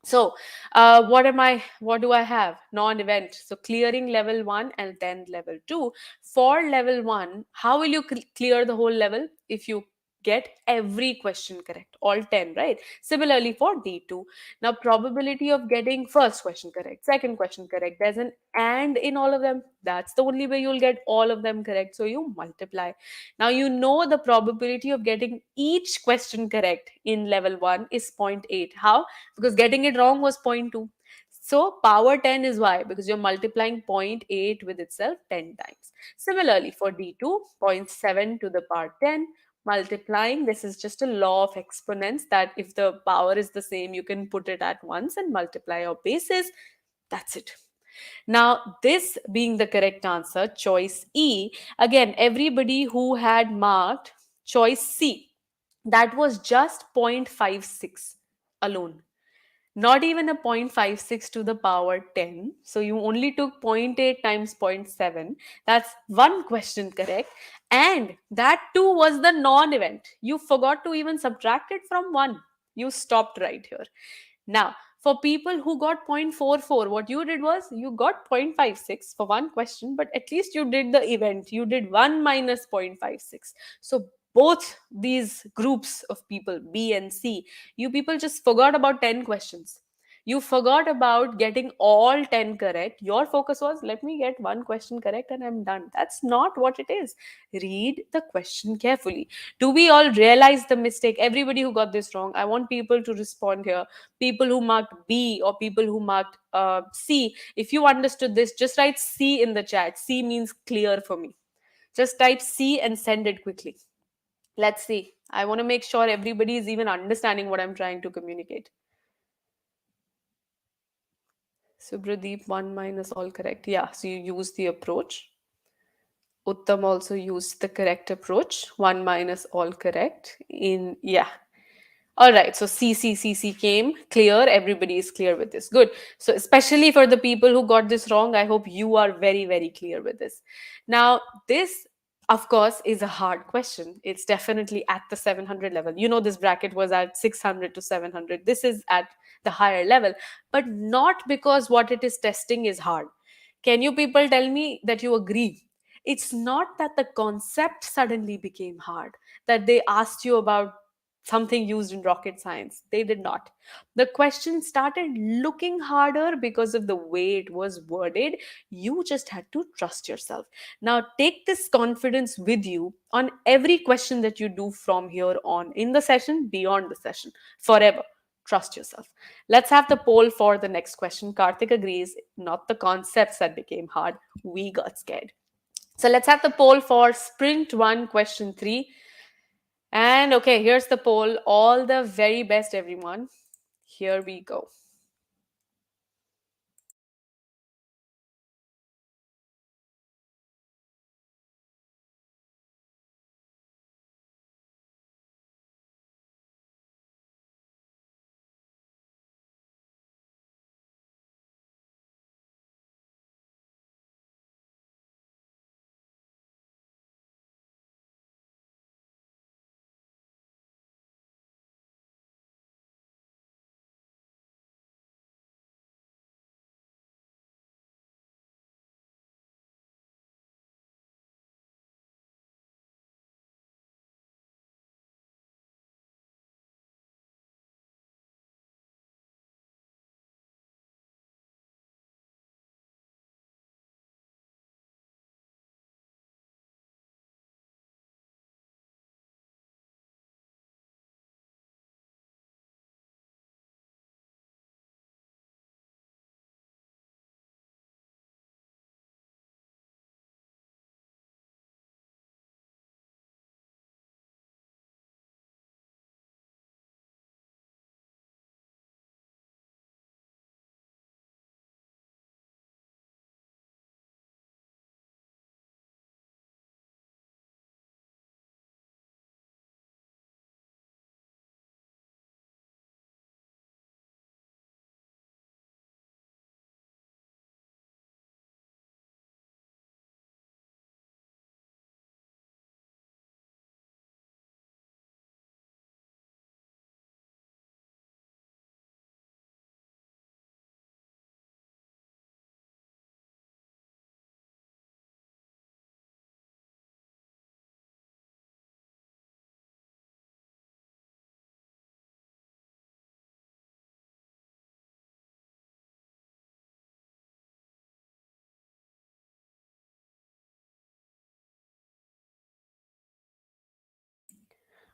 So what do I have? Non-event. So clearing level 1 and then level 2. For level 1, how will you clear the whole level? If you get every question correct, all 10, right? Similarly for D2. Now probability of getting first question correct, second question correct, there's an and in all of them. That's the only way you'll get all of them correct. So you multiply. Now you know the probability of getting each question correct in level 1 is zero point 0.8. How? Because getting it wrong was 0.2. So power 10 is why, because you're multiplying zero point 0.8 with itself 10 times. Similarly for D2, 0.7 to the power 10, multiplying, this is just a law of exponents, that if the power is the same, you can put it at once and multiply your bases. That's it. Now, this being the correct answer, choice E, again, everybody who had marked choice C, that was just 0.56 alone. Not even a 0.56 to the power 10. So you only took zero point 0.8 times zero point 0.7. That's one question correct. And that too was the non event. You forgot to even subtract it from 1. You stopped right here. Now, for people who got 0.44, what you did was you got 0.56 for one question, but at least you did the event. You did 1 minus 0.56. So both these groups of people, B and C, you people just forgot about 10 questions. You forgot about getting all 10 correct. Your focus was, let me get one question correct and I'm done. That's not what it is. Read the question carefully. Do we all realize the mistake? Everybody who got this wrong, I want people to respond here. People who marked B or people who marked C, if you understood this, just write C in the chat. C means clear for me. Just type C and send it quickly. Let's see. I want to make sure everybody is even understanding what I'm trying to communicate. Subradeep, 1 minus all correct. Yeah, so you use the approach. Uttam also used the correct approach. 1 minus all correct. Yeah. All right, so C came clear. Everybody is clear with this. Good. So especially for the people who got this wrong, I hope you are very, very clear with this. Now, this, of course, is a hard question. It's definitely at the 700 level. You know, this bracket was at 600 to 700. This is at the higher level, but not because what it is testing is hard. Can you people tell me that you agree? It's not that the concept suddenly became hard, that they asked you about something used in rocket science. They did not. The question started looking harder because of the way it was worded. You just had to trust yourself. Now, take this confidence with you on every question that you do from here on, in the session, beyond the session, forever. Trust yourself. Let's have the poll for the next question. Karthik agrees, not the concepts that became hard. We got scared. So let's have the poll for Sprint 1, question 3. And okay, here's the poll. All the very best, everyone. Here we go.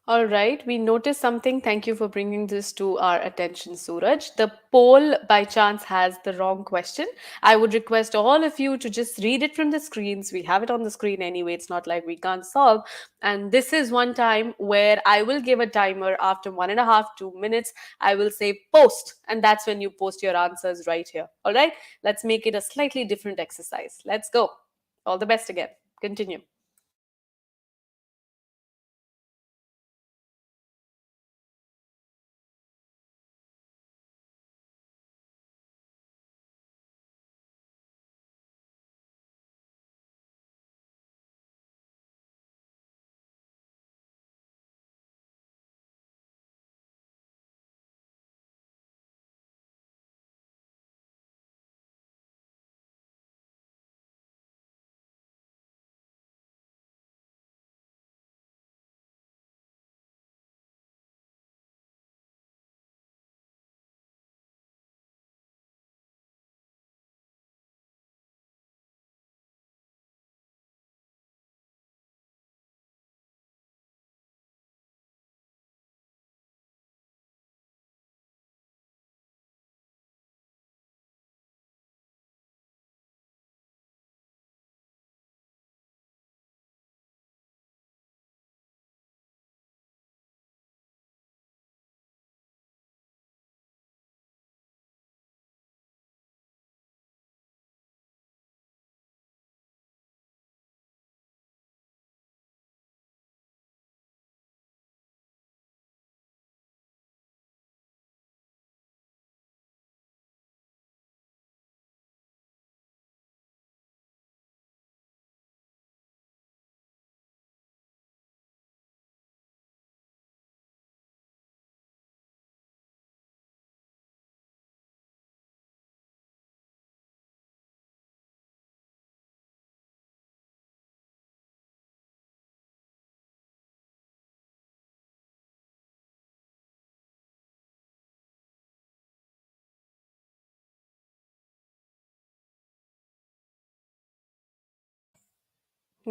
All right, we noticed something. Thank you for bringing this to our attention, Suraj. The poll by chance has the wrong question. I would request all of you to just read it from the screens. We have it on the screen anyway. It's not like we can't solve. And this is one time where I will give a timer after 1.5, 2 minutes. I will say post, and that's when you post your answers right here. All right, let's make it a slightly different exercise. Let's go. All the best again. Continue.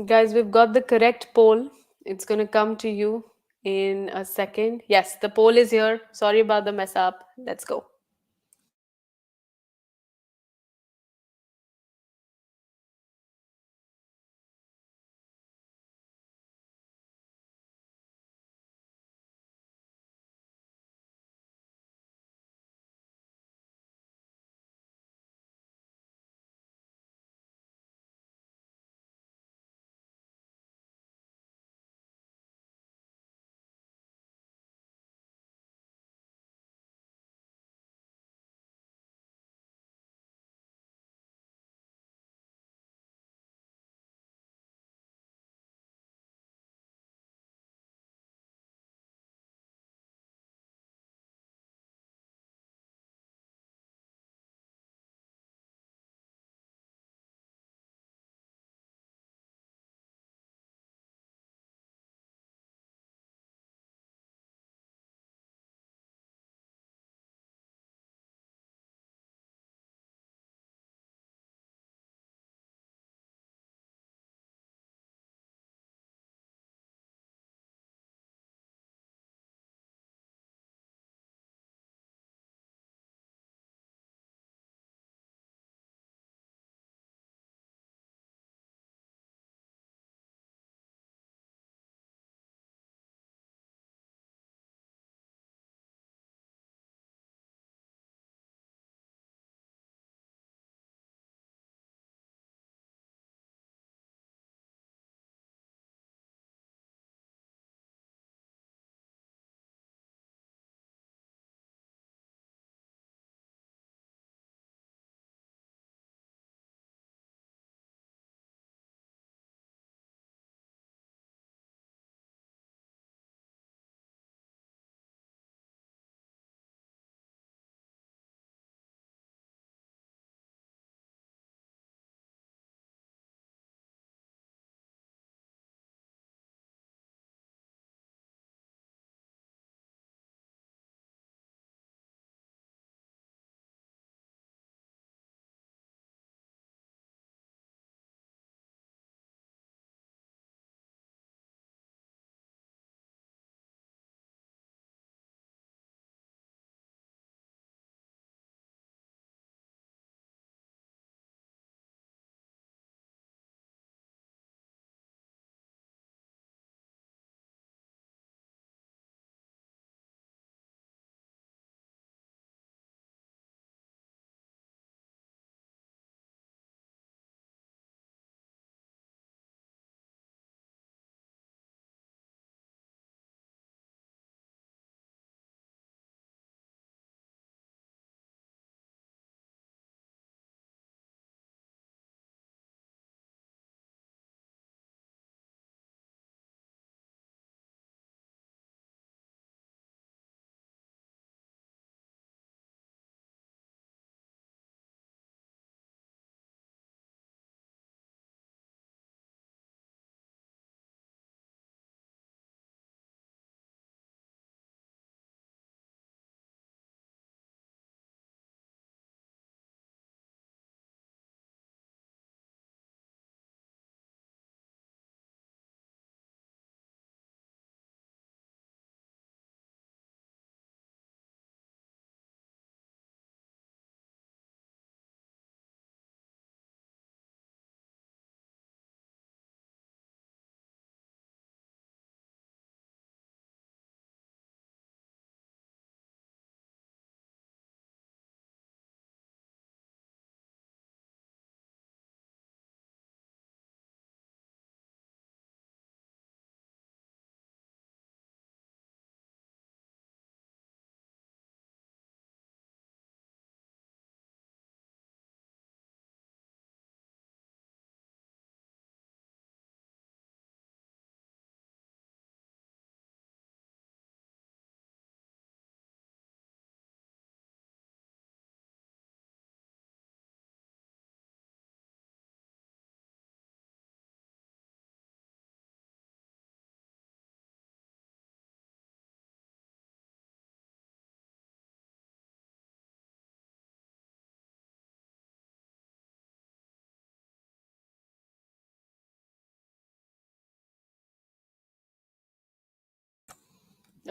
Guys, we've got the correct poll. It's going to come to you in a second. Yes, the poll is here. Sorry about the mess up. Let's go.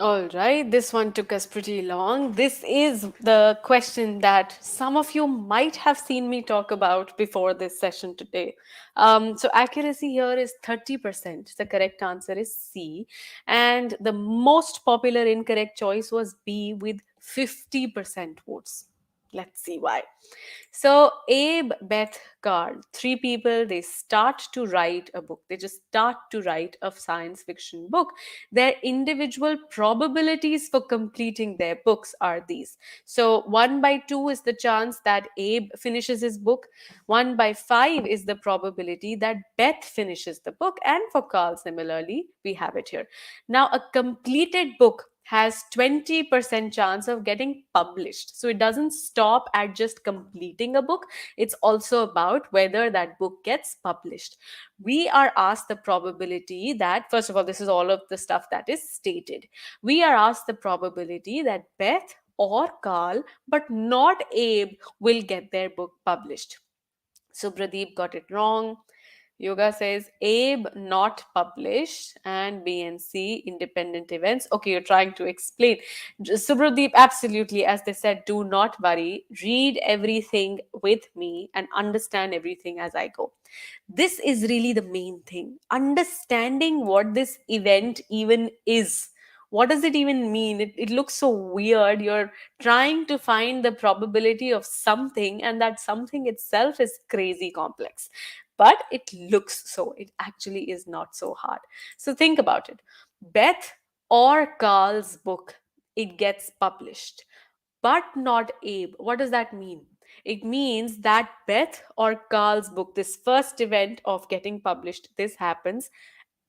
All right, this one took us pretty long. This is the question that some of you might have seen me talk about before this session today. So, accuracy here is 30%. The correct answer is C. And the most popular incorrect choice was B with 50% votes. Let's see why. So Abe, Beth, Carl, three people, they start to write a book. They just start to write a science fiction book. Their individual probabilities for completing their books are these. So 1/2 is the chance that Abe finishes his book. 1/5 is the probability that Beth finishes the book. And for Carl, similarly, we have it here. Now, a completed book has 20% chance of getting published. So it doesn't stop at just completing a book. It's also about whether that book gets published. We are asked the probability that, first of all, this is all of the stuff that is stated. We are asked the probability that Beth or Carl, but not Abe, will get their book published. So Pradeep got it wrong. Yoga says Abe not published and B and C independent events. Okay, you're trying to explain. Subhadeep, absolutely. As they said, do not worry. Read everything with me and understand everything as I go. This is really the main thing. Understanding what this event even is. What does it even mean? It looks so weird. You're trying to find the probability of something, and that something itself is crazy complex. But it looks so. It actually is not so hard. So think about it. Beth or Carl's book, it gets published, but not Abe. What does that mean? It means that Beth or Carl's book, this first event of getting published, this happens,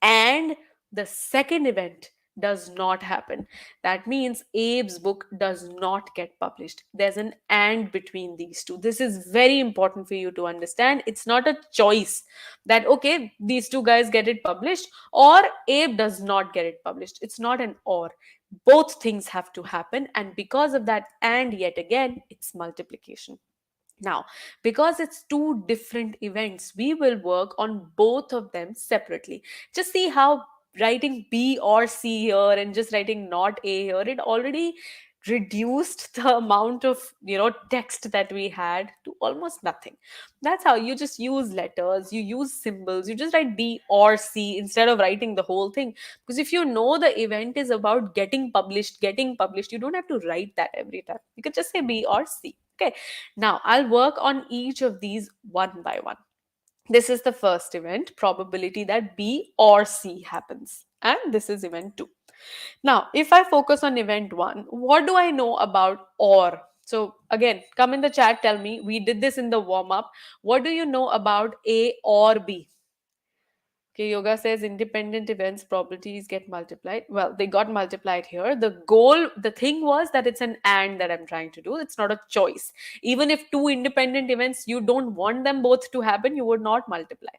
and the second event does not happen. That means Abe's book does not get published. There's an and between these two. This is very important for you to understand. It's not a choice that, okay, these two guys get it published or Abe does not get it published. It's not an or. Both things have to happen. And because of that, and yet again, it's multiplication. Now, because it's two different events, we will work on both of them separately. Just see how writing B or C here and just writing not A here, it already reduced the amount of text that we had to almost nothing. That's how you just use letters, you use symbols, you just write B or C instead of writing the whole thing. Because if you know the event is about getting published, you don't have to write that every time. You could just say B or C. Okay, now I'll work on each of these one by one. This is the first event, probability that B or C happens. And this is event 2. Now, if I focus on event 1, what do I know about or? So again, come in the chat, tell me. We did this in the warm up. What do you know about A or B? Okay, yoga says independent events probabilities get multiplied. Well, they got multiplied here. The goal, the thing was that it's an and that I'm trying to do. It's not a choice. Even if two independent events, you don't want them both to happen, you would not multiply.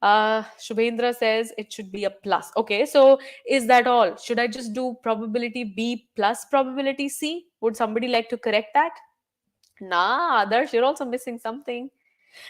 Shubhendra says it should be a plus. Okay, so is that all? Should I just do probability B plus probability C? Would somebody like to correct that? Nah, others, you're also missing something.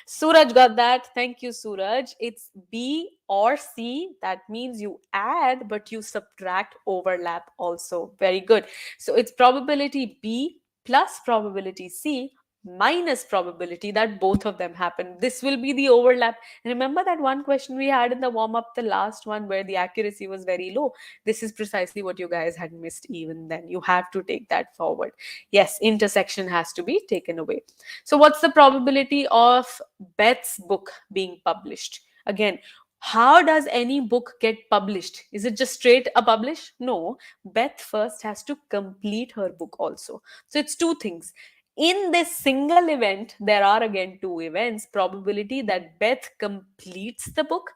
Suraj got that. Thank you, Suraj. It's B or C. That means you add, but you subtract overlap also. Very good. So it's probability B plus probability C minus probability that both of them happen. This will be the overlap. Remember that one question we had in the warm up, the last one where the accuracy was very low? This is precisely what you guys had missed even then. You have to take that forward. Yes, intersection has to be taken away. So, what's the probability of Beth's book being published? Again, how does any book get published? Is it just straight a publish? No. Beth first has to complete her book also. So, it's two things. In this single event, there are again two events. Probability that Beth completes the book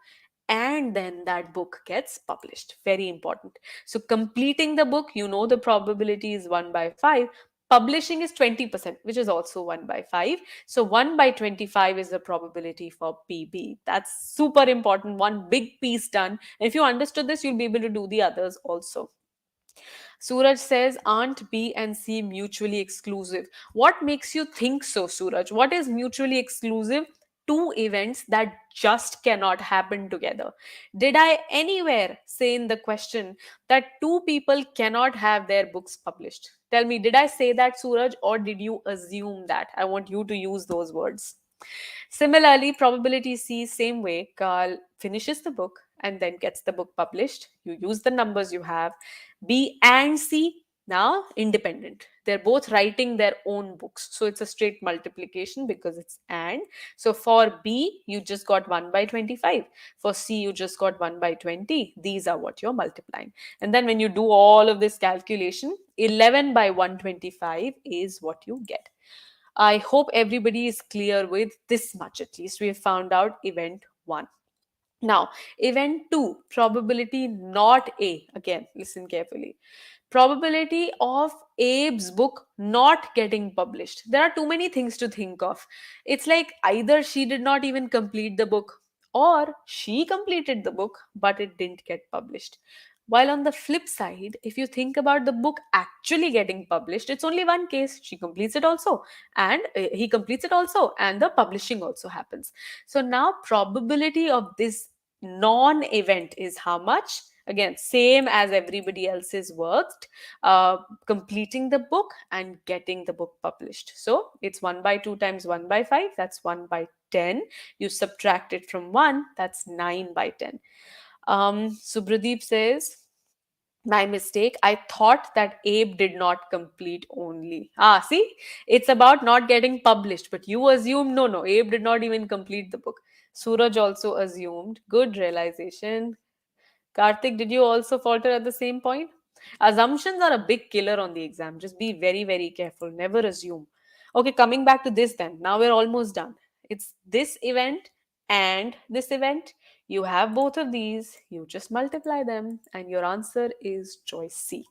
and then that book gets published. Very important. So, completing the book, you know the probability is 1/5. Publishing is 20%, which is also 1/5. So 1/25 is the probability for PB. That's super important. One big piece done. And if you understood this, you'll be able to do the others also. Suraj says, aren't B and C mutually exclusive? What makes you think so, Suraj? What is mutually exclusive? two events that just cannot happen together? Did I anywhere say in the question that two people cannot have their books published? Tell me, did I say that, Suraj, or did you assume that? I want you to use those words. Similarly, probability C, same way. Carl finishes the book and then gets the book published. You use the numbers you have. B and C, now independent. They're both writing their own books. So it's a straight multiplication because it's and. So for B, you just got 1 by 25. For C, you just got 1 by 20. These are what you're multiplying. And then when you do all of this calculation, 11 by 125 is what you get. I hope everybody is clear with this much at least. We have found out event 1. Now, event 2, probability not A. Again, listen carefully. Probability of Abe's book not getting published. There are too many things to think of. It's like either she did not even complete the book, or she completed the book but it didn't get published. While on the flip side, if you think about the book actually getting published, it's only one case. She completes it also, and he completes it also, and the publishing also happens. So now, probability of this non event is how much? Again, same as everybody else's worked, completing the book and getting the book published. So it's 1 by 2 times 1 by 5, that's 1 by 10. You subtract it from 1, that's 9 by 10. Subradeep says, my mistake. I thought that Abe did not complete only. See, it's about not getting published, but you assume no, no, Abe did not even complete the book. Suraj also assumed. Good realization. Karthik, did you also falter at the same point? Assumptions are a big killer on the exam. Just be very, very careful. Never assume. Okay, coming back to this then. Now we're almost done. It's this event and this event. You have both of these. You just multiply them, and your answer is choice C.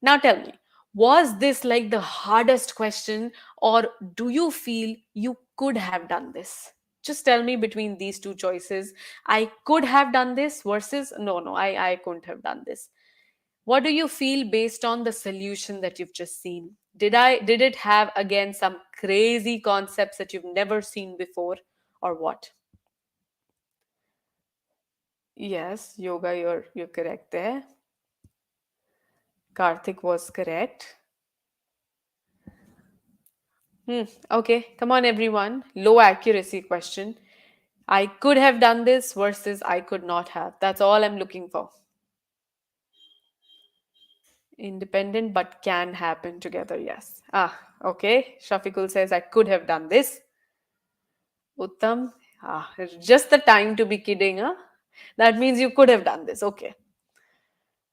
Now tell me, was this like the hardest question, or do you feel you could have done this? Just tell me between these two choices. I could have done this versus no, no, I couldn't have done this. What do you feel based on the solution that you've just seen? Did it have again some crazy concepts that you've never seen before, or what? Yes, yoga, you're correct there. Karthik was correct. Okay, come on, everyone. Low accuracy question. I could have done this versus I could not have. That's all I'm looking for. Independent but can happen together, yes. Okay. Shafiqul says I could have done this. Uttam, it's just the time to be kidding, huh? That means you could have done this. Okay.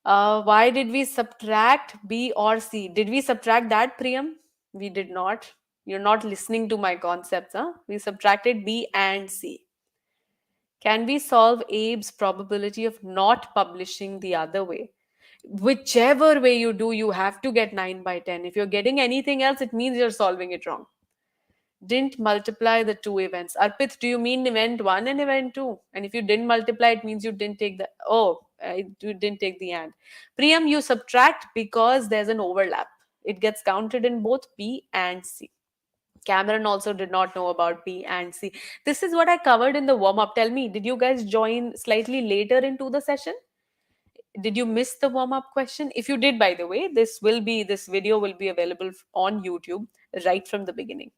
Why did we subtract B or C? Did we subtract that, Priyam? We did not. You're not listening to my concepts, huh? We subtracted B and C. Can we solve Abe's probability of not publishing the other way? Whichever way you do, you have to get 9 by 10. If you're getting anything else, it means you're solving it wrong. Didn't multiply the two events. Arpit, do you mean event 1 and event 2? And if you didn't multiply, it means you didn't take the, you didn't take the and. Priyam, you subtract because there's an overlap. It gets counted in both B and C. Cameron also did not know about B and C. This is what I covered in the warm up. Tell me, did you guys join slightly later into the session? Did you miss the warm up question? If you did, by the way, this video will be available on YouTube right from the beginning.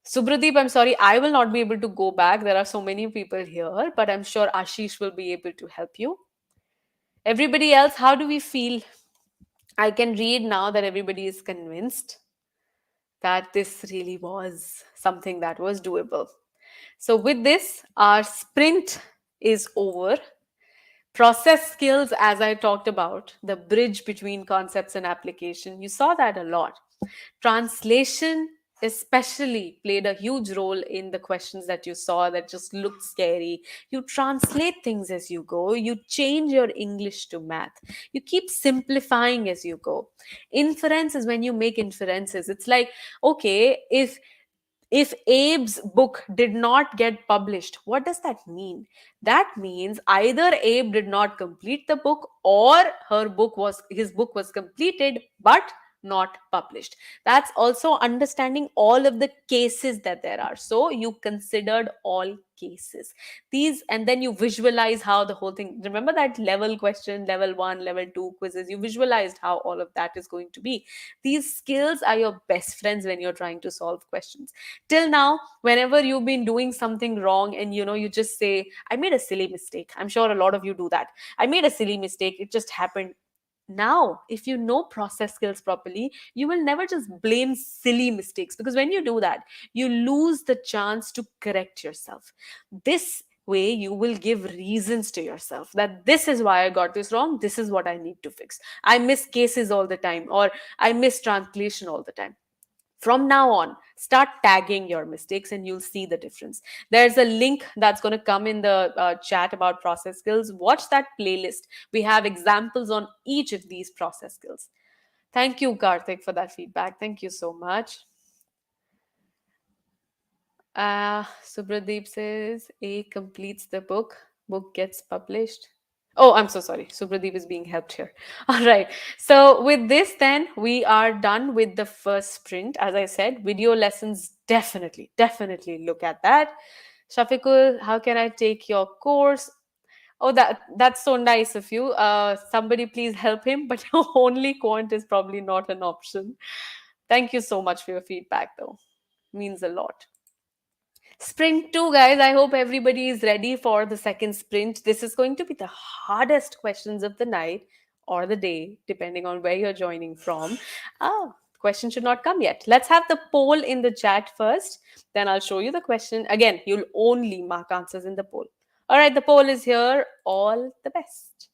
Subradeep, I'm sorry, I will not be able to go back. There are so many people here, but I'm sure Ashish will be able to help you. Everybody else, how do we feel? I can read now that everybody is convinced that this really was something that was doable. So, with this, our sprint is over. Process skills, as I talked about, the bridge between concepts and application, you saw that a lot. Translation, especially, played a huge role in the questions that you saw that just looked scary. You translate things as you go, you change your English to math, you keep simplifying as you go. Inference is when you make inferences. It's like, okay, if Abe's book did not get published, what does that mean? That means either Abe did not complete the book, or his book was completed but not published. That's also understanding all of the cases that there are. So you considered all cases. These, and then you visualize how the whole thing, remember that level question, level 1, level 2 quizzes, you visualized how all of that is going to be. These skills are your best friends when you're trying to solve questions. Till now, whenever you've been doing something wrong and you just say, I made a silly mistake. I'm sure a lot of you do that. I made a silly mistake, it just happened. Now, if you know process skills properly, you will never just blame silly mistakes, because when you do that, you lose the chance to correct yourself. This way, you will give reasons to yourself that this is why I got this wrong, this is what I need to fix. I miss cases all the time, or I miss translation all the time. From now on, start tagging your mistakes and you'll see the difference. There's a link that's going to come in the chat about process skills. Watch that playlist. We have examples on each of these process skills. Thank you, Karthik, for that feedback. Thank you so much. Subradeep says A completes the book gets published. Oh, I'm so sorry. Supradeep is being helped here. All right. So with this, then we are done with the first sprint. As I said, video lessons, definitely look at that. Shafiqul, how can I take your course? Oh, that's so nice of you. Somebody please help him, but only quant is probably not an option. Thank you so much for your feedback, though. Means a lot. Sprint 2, guys. I hope everybody is ready for the second sprint. This is going to be the hardest questions of the night or the day, depending on where you're joining from. Question should not come yet. Let's have the poll in the chat first. Then I'll show you the question. Again, you'll only mark answers in the poll. All right, the poll is here. All the best.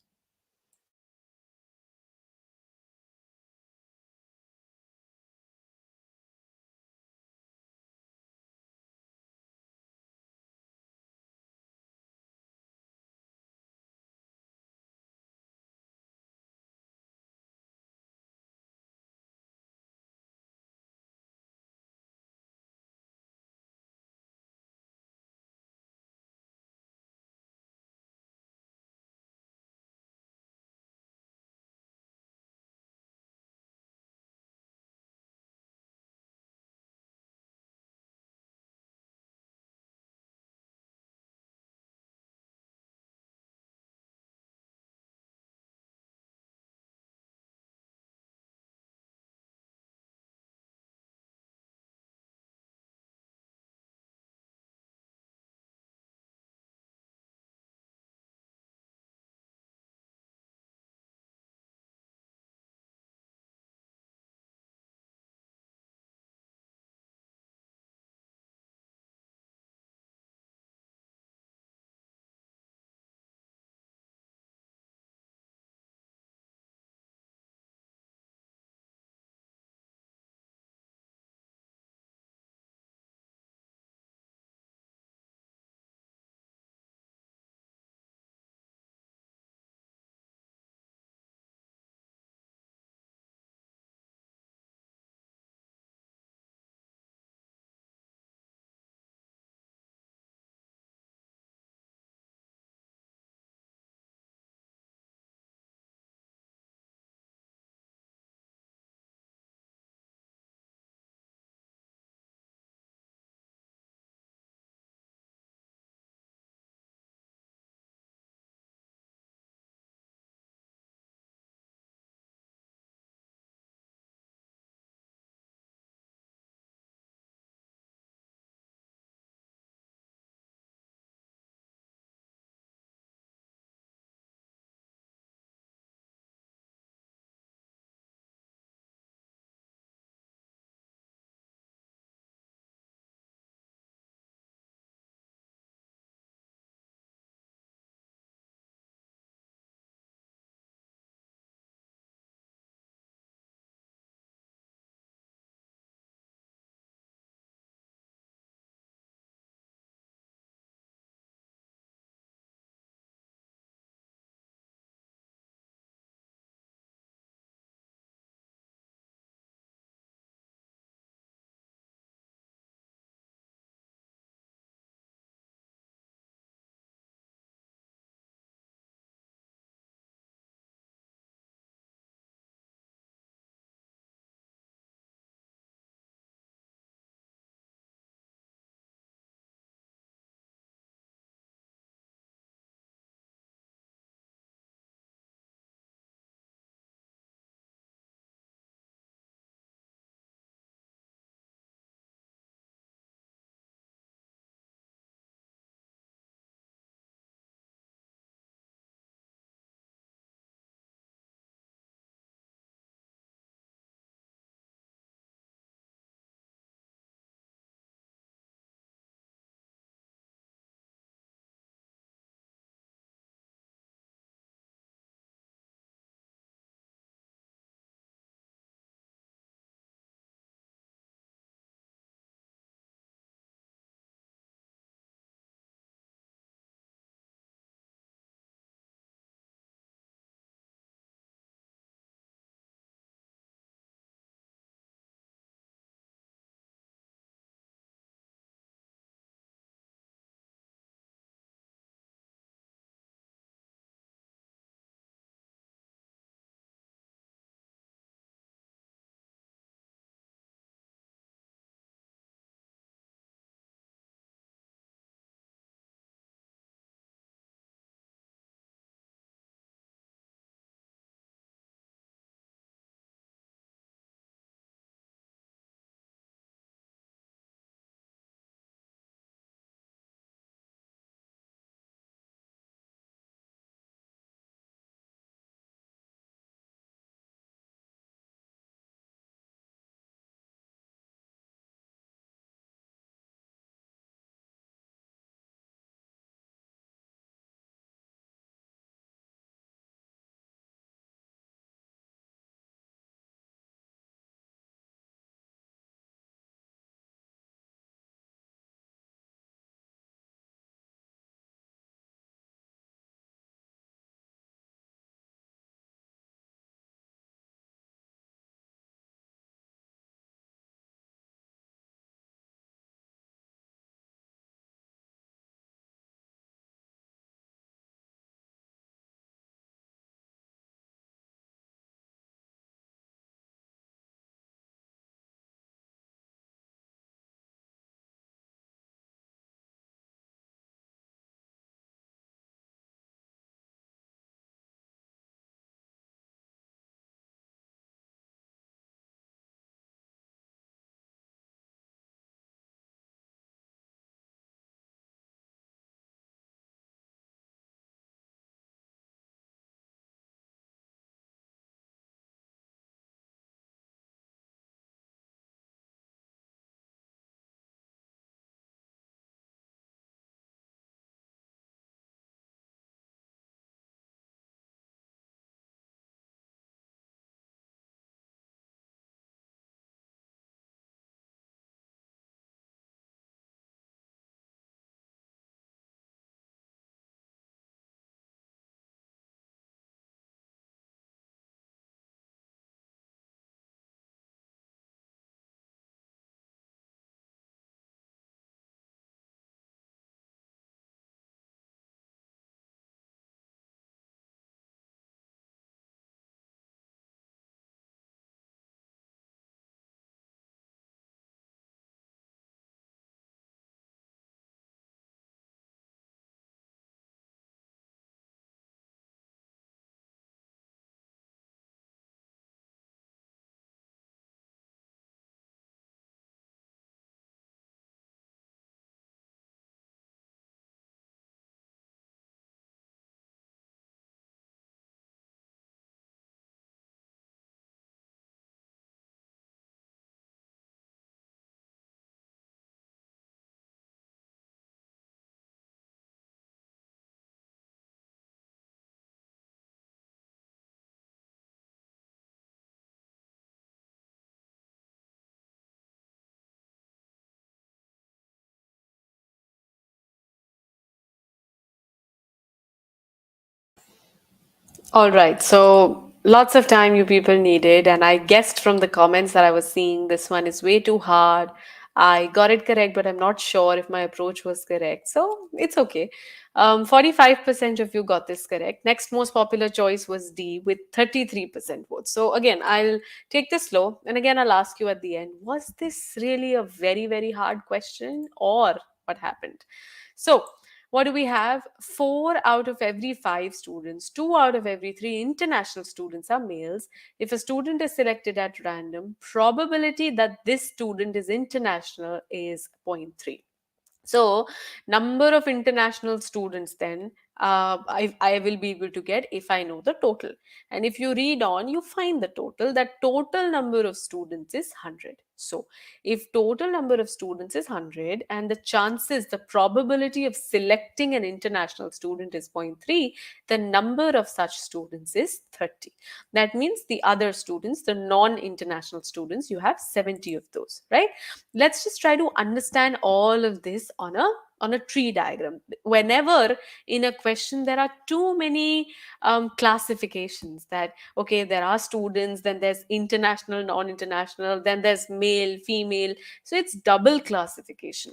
All right, so lots of time you people needed, and I guessed from the comments that I was seeing this one is way too hard. I got it correct, but I'm not sure if my approach was correct. So it's okay. 45% of you got this correct. Next most popular choice was D with 33% votes. So again, I'll take this slow, and again, I'll ask you at the end, was this really a very, very hard question, or what happened? So, what do we have? Four out of every five students, two out of every three international students are males. If a student is selected at random, probability that this student is international is zero point 0.3. So, number of international students then I will be able to get if I know the total. And if you read on, you find the total. That total number of students is 100. So, if total number of students is 100 and the chances, the probability of selecting an international student is zero point 0.3, the number of such students is 30. That means the other students, the non-international students, you have 70 of those, right? Let's just try to understand all of this on a tree diagram. Whenever in a question there are too many classifications, that okay, there are students, then there's international, non-international, then there's male, female, so it's double classification.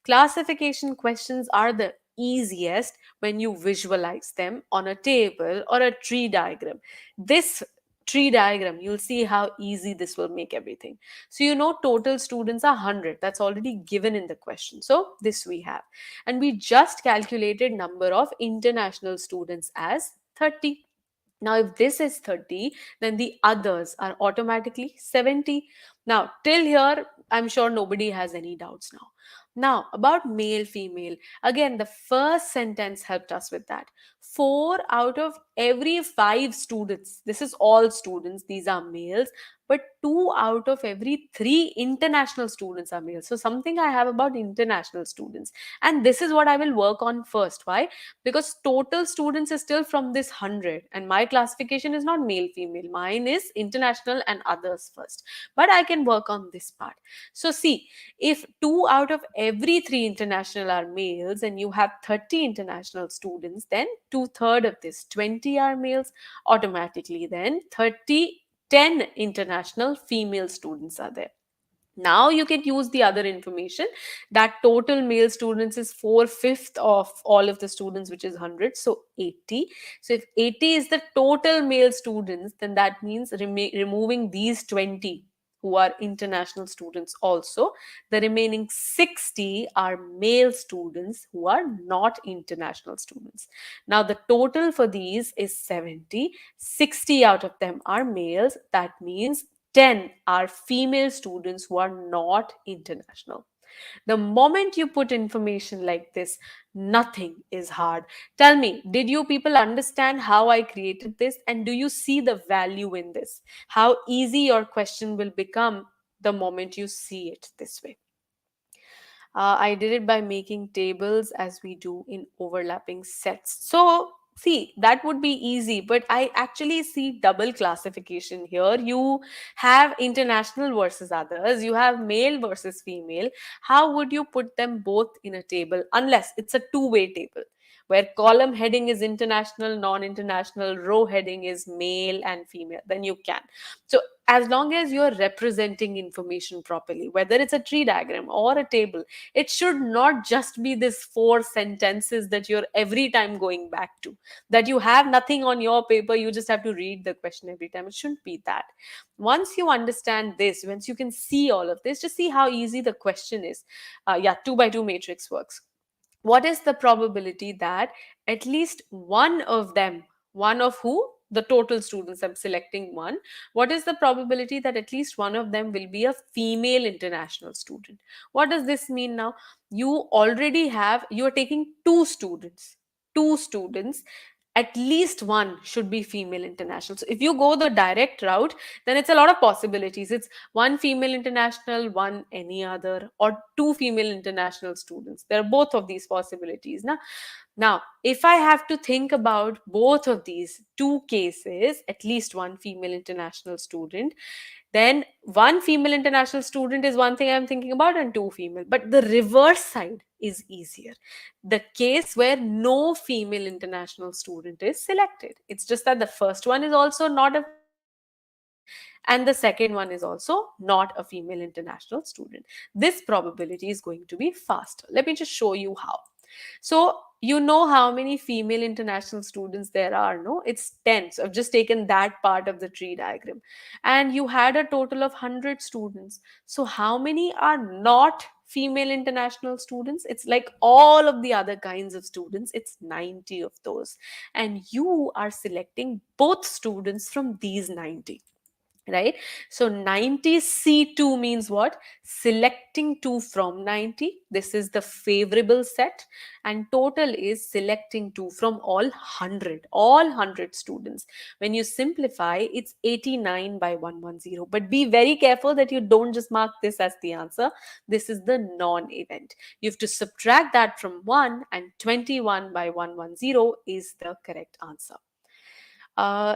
Classification questions are the easiest when you visualize them on a table or a tree diagram. This tree diagram, you'll see how easy this will make everything. So you know total students are 100. That's already given in the question. So this we have. And we just calculated number of international students as 30. Now, if this is 30, then the others are automatically 70. Now, till here, I'm sure nobody has any doubts now. Now, about male, female. Again, the first sentence helped us with that. Four out of every five students, this is all students, these are males, but two out of every three international students are males. So, something I have about international students. And this is what I will work on first. Why? Because total students is still from this 100, and my classification is not male female, mine is international and others first, but I can work on this part. So see, if 2 out of every 3 international are males and you have 30 international students, then two-third of this 20 are males. Automatically then 30, 10 international female students are there. Now you can use the other information that total male students is 4/5 of all of the students, which is 100, so 80. So if 80 is the total male students, then that means removing these 20 who are international students also, the remaining 60 are male students who are not international students. Now the total for these is 70. 60 out of them are males. That means 10 are female students who are not international. The moment you put information like this, nothing is hard. Tell me, did you people understand how I created this? And do you see the value in this? How easy your question will become the moment you see it this way. I did it by making tables as we do in overlapping sets. So, see, that would be easy, but I actually see double classification here. You have international versus others, you have male versus female. How would you put them both in a table unless it's a two-way table? Where column heading is international, non international, row heading is male and female, then you can. So, as long as you're representing information properly, whether it's a tree diagram or a table, it should not just be this four sentences that you're every time going back to, that you have nothing on your paper, you just have to read the question every time. It shouldn't be that. Once you understand this, once you can see all of this, just see how easy the question is. Yeah, 2 by 2 matrix works. What is the probability that at least one of them, one of who? The total students, I'm selecting one. What is the probability that at least one of them will be a female international student? What does this mean now? You already have, you are taking two students, at least one should be female international. So if you go the direct route, then it's a lot of possibilities. It's one female international, one any other, or two female international students. There are both of these possibilities. Now, Now, if I have to think about both of these two cases, at least one female international student, then one female international student is one thing I'm thinking about, and two female. But the reverse side is easier. The case where no female international student is selected. It's just that the first one is also not a female international student, and the second one is also not a female international student. This probability is going to be faster. Let me just show you how. So you know how many female international students there are, no? It's 10. So I've just taken that part of the tree diagram. And you had a total of 100 students. So how many are not female international students? It's like all of the other kinds of students. It's 90 of those. And you are selecting both students from these 90, right? So 90 C2 means what? Selecting 2 from 90. This is the favorable set, and total is selecting 2 from all 100 students. When you simplify, it's 89 by 110. But be very careful that you don't just mark this as the answer. This is the non-event. You have to subtract that from 1, and 21 by 110 is the correct answer.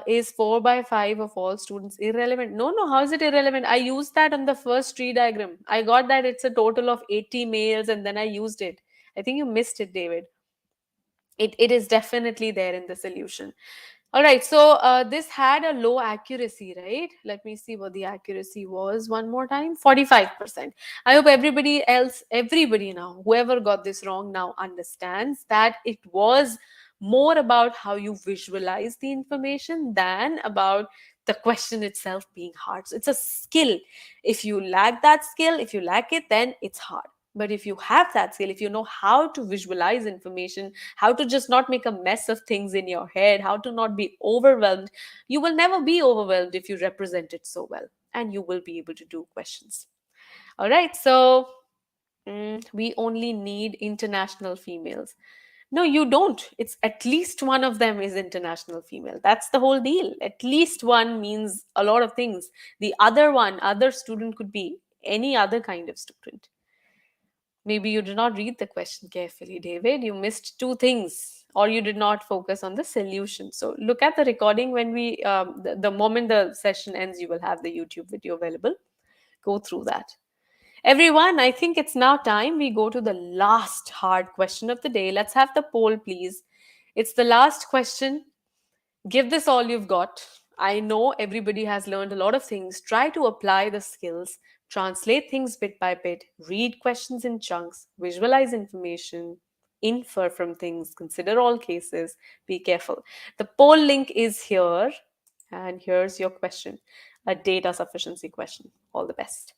Is 4 by 5 of all students irrelevant? No, no, how is it irrelevant? I used that on the first tree diagram. I got that it's a total of 80 males, and then I used it. I think you missed it, David. It is definitely there in the solution. All right, so this had a low accuracy, right? Let me see what the accuracy was one more time. 45%. I hope everybody now, whoever got this wrong now understands that it was more about how you visualize the information than about the question itself being hard. So it's a skill. If you lack that skill, if you lack it, then it's hard. But if you have that skill, if you know how to visualize information, how to just not make a mess of things in your head, how to not be overwhelmed, you will never be overwhelmed if you represent it so well, and you will be able to do questions. All right, so we only need international females. No, you don't. It's at least one of them is international female. That's the whole deal. At least one means a lot of things. The other one, other student could be any other kind of student. Maybe you did not read the question carefully, David. You missed two things, or you did not focus on the solution. So look at the recording when the moment the session ends, you will have the YouTube video available. Go through that. Everyone, I think it's now time we go to the last hard question of the day. Let's have the poll, please. It's the last question. Give this all you've got. I know everybody has learned a lot of things. Try to apply the skills, translate things bit by bit, read questions in chunks, visualize information, infer from things, consider all cases, be careful. The poll link is here, and here's your question, a data sufficiency question. All the best.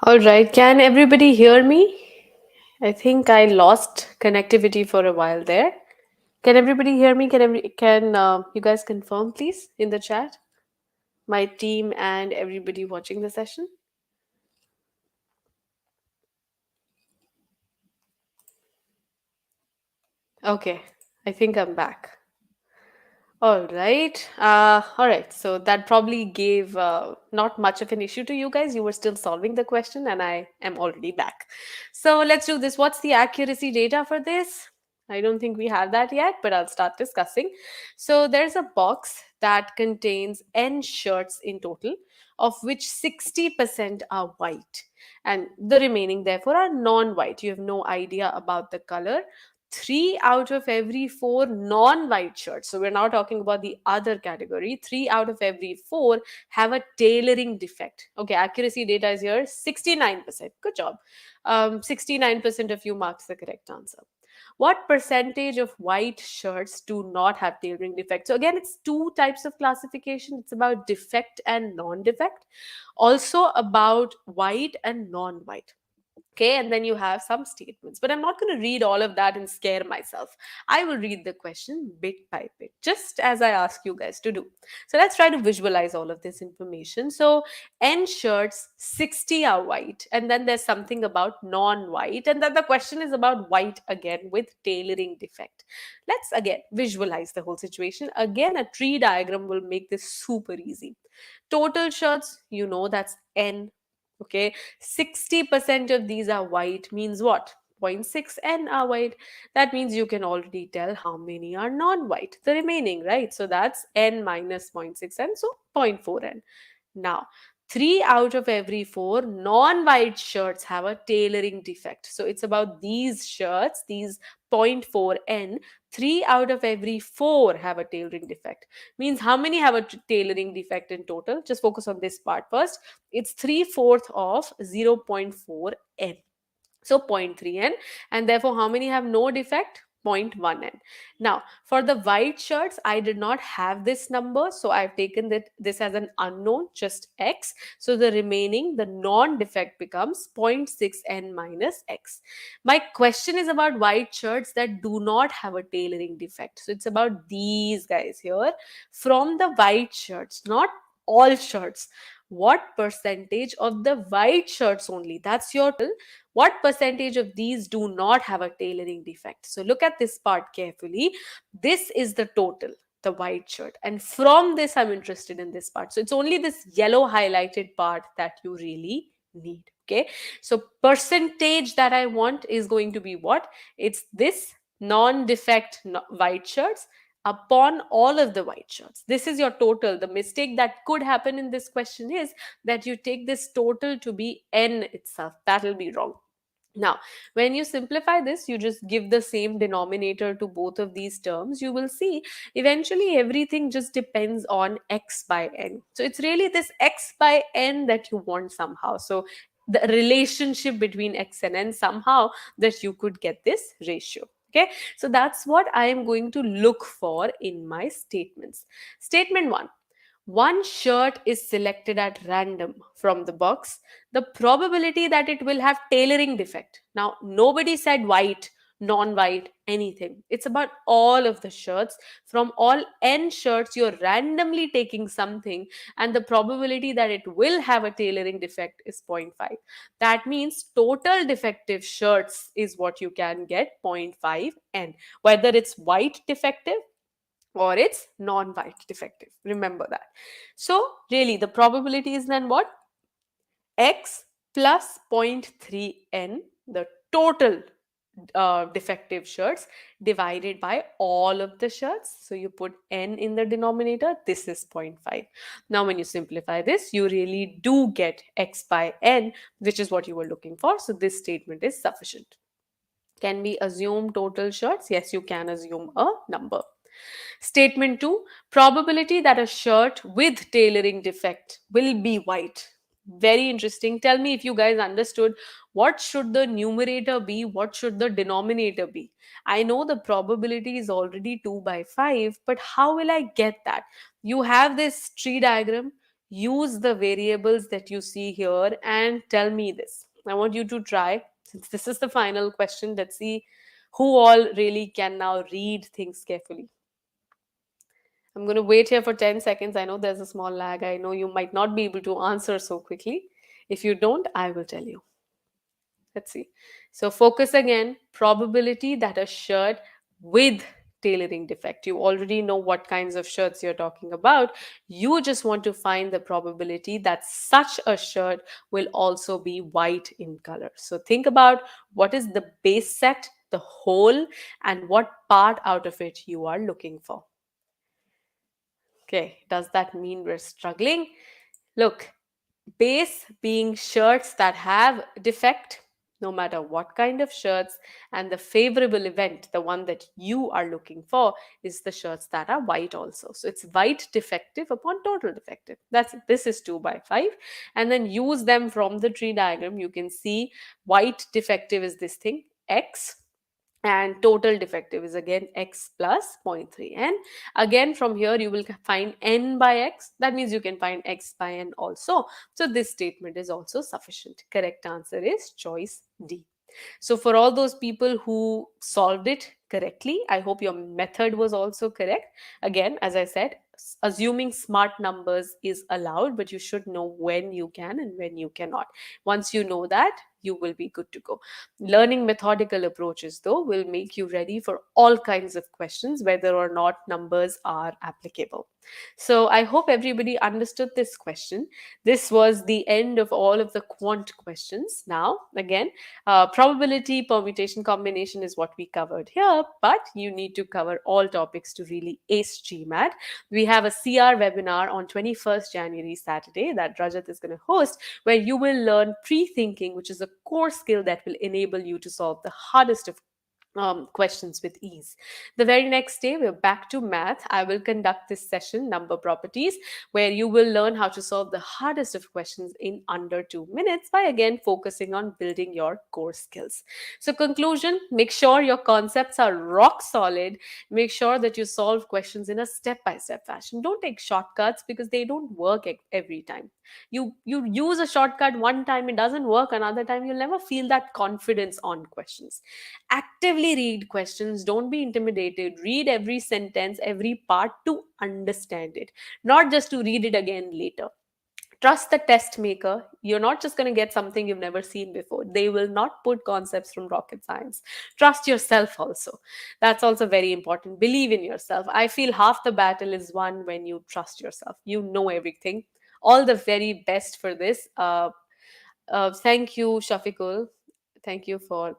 All right, can everybody hear me? I think I lost connectivity for a while there. Can everybody hear me? Can you guys confirm please in the chat? My team and everybody watching the session? Okay, I think I'm back. All right. All right. So that probably gave not much of an issue to you guys. You were still solving the question, and I am already back. So let's do this. What's the accuracy data for this? I don't think we have that yet, but I'll start discussing. So there's a box that contains N shirts in total, of which 60% are white, and the remaining, therefore, are non white. You have no idea about the color. Three out of every four non-white shirts, so we're now talking about the other category, three out of every four have a tailoring defect. Okay, accuracy data is here 69%. Good job. 69% of you marks the correct answer. What percentage of white shirts do not have tailoring defect? So again, it's two types of classification. It's about defect and non-defect, also about white and non-white. Okay, and then you have some statements, but I'm not going to read all of that and scare myself. I will read the question bit by bit, just as I ask you guys to do. So let's try to visualize all of this information. So N shirts 60 are white, and then there's something about non-white, and then the question is about white again with tailoring defect. Let's again visualize the whole situation. Again, a tree diagram will make this super easy. Total shirts, you know, that's N. Okay, 60% of these are white means what? Zero point 0.6 n are white. That means you can already tell how many are non-white, the remaining, right? So that's n minus 0 0.6 n, so 0.4 n. Now, three out of every four non-white shirts have a tailoring defect. So it's about these shirts, these zero point 0.4 n. Three out of every four have a tailoring defect. Means how many have a tailoring defect in total? Just focus on this part first. It's 3/4 of 0.4 n. So 0.3 n, and therefore how many have no defect? 0.1 n. Now for the white shirts, I did not have this number, so I've taken this as an unknown, just x. So the remaining, the non-defect becomes 0.6 n minus x. My question is about white shirts that do not have a tailoring defect. So it's about these guys here. From the white shirts, not all shirts, what percentage of the white shirts only, that's your total, what percentage of these do not have a tailoring defect? So look at this part carefully. This is the total, the white shirt, and from this I'm interested in this part. So it's only this yellow highlighted part that you really need. Okay, so percentage that I want is going to be what? It's this non-defect white shirts upon all of the white shirts. This is your total. The mistake that could happen in this question is that you take this total to be n itself. That will be wrong. Now, when you simplify this, you just give the same denominator to both of these terms. You will see eventually everything just depends on x by n. So it's really this x by n that you want somehow. So the relationship between x and n, somehow that you could get this ratio. Okay, so that's what I am going to look for in my statements. Statement one shirt is selected at random from the box. The probability that it will have tailoring defect. Now, nobody said white, non-white, anything. It's about all of the shirts. From all n shirts, you're randomly taking something, and the probability that it will have a tailoring defect is zero point 0.5. That means total defective shirts is what you can get, 0.5 n. Whether it's white defective or it's non-white defective. Remember that. So really the probability is then what? X plus 0.3 n, the total defective shirts divided by all of the shirts. So you put n in the denominator, this is 0 0.5. Now when you simplify this, you really do get x by n, which is what you were looking for. So this statement is sufficient. Can we assume total shirts? Yes, you can assume a number. Statement 2, probability that a shirt with tailoring defect will be white. Very interesting. Tell me if you guys understood what should the numerator be, what should the denominator be. I know the probability is already 2 by 5, but how will I get that? You have this tree diagram, use the variables that you see here and tell me this. I want you to try. Since this is the final question, let's see who all really can now read things carefully. I'm going to wait here for 10 seconds. I know there's a small lag. I know you might not be able to answer so quickly. If you don't, I will tell you. Let's see. So focus again, probability that a shirt with tailoring defect. You already know what kinds of shirts you're talking about. You just want to find the probability that such a shirt will also be white in color. So think about what is the base set, the whole, and what part out of it you are looking for. Okay, does that mean we're struggling? Look, base being shirts that have defect, no matter what kind of shirts, and the favorable event, the one that you are looking for, is the shirts that are white also. So it's white defective upon total defective. That's it. This is 2 by 5. And then use them from the tree diagram. You can see white defective is this thing, X, and total defective is again x plus zero point 0.3. And again from here you will find n by x. That means you can find x by n also. So this statement is also sufficient. Correct answer is choice D. So for all those people who solved it correctly, I hope your method was also correct. Again, as I said, assuming smart numbers is allowed, but you should know when you can and when you cannot. Once you know that, you will be good to go. Learning methodical approaches, though, will make you ready for all kinds of questions, whether or not numbers are applicable. So I hope everybody understood this question. This was the end of all of the quant questions. Now, again, probability, permutation, combination is what we covered here, but you need to cover all topics to really ace GMAT. We have a CR webinar on 21st January, Saturday, that Rajat is going to host, where you will learn pre-thinking, which is a core skill that will enable you to solve the hardest of questions with ease. The very next day, we're back to math. I will conduct this session, number properties, where you will learn how to solve the hardest of questions in under 2 minutes by again focusing on building your core skills. So, conclusion, make sure your concepts are rock solid. Make sure that you solve questions in a step by step fashion. Don't take shortcuts because they don't work every time. You use a shortcut one time, it doesn't work another time, you'll never feel that confidence on questions. Actively read questions, don't be intimidated. Read every sentence, every part to understand it, not just to read it again later. Trust the test maker. You're not just going to get something you've never seen before. They will not put concepts from rocket science. Trust yourself also. That's also very important. Believe in yourself. I feel half the battle is won when you trust yourself. You know everything. All the very best for this. Thank you, Shafiqul. Thank you for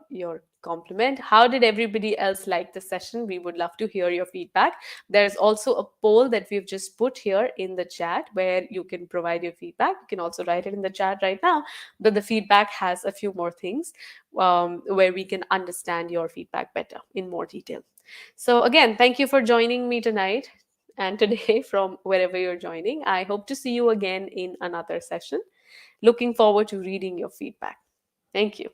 your compliment. How did everybody else like the session? We would love to hear your feedback. There's also a poll that we've just put here in the chat where you can provide your feedback. You can also write it in the chat right now, but the feedback has a few more things where we can understand your feedback better in more detail. So again, thank you for joining me tonight and today from wherever you're joining. I hope to see you again in another session. Looking forward to reading your feedback. Thank you.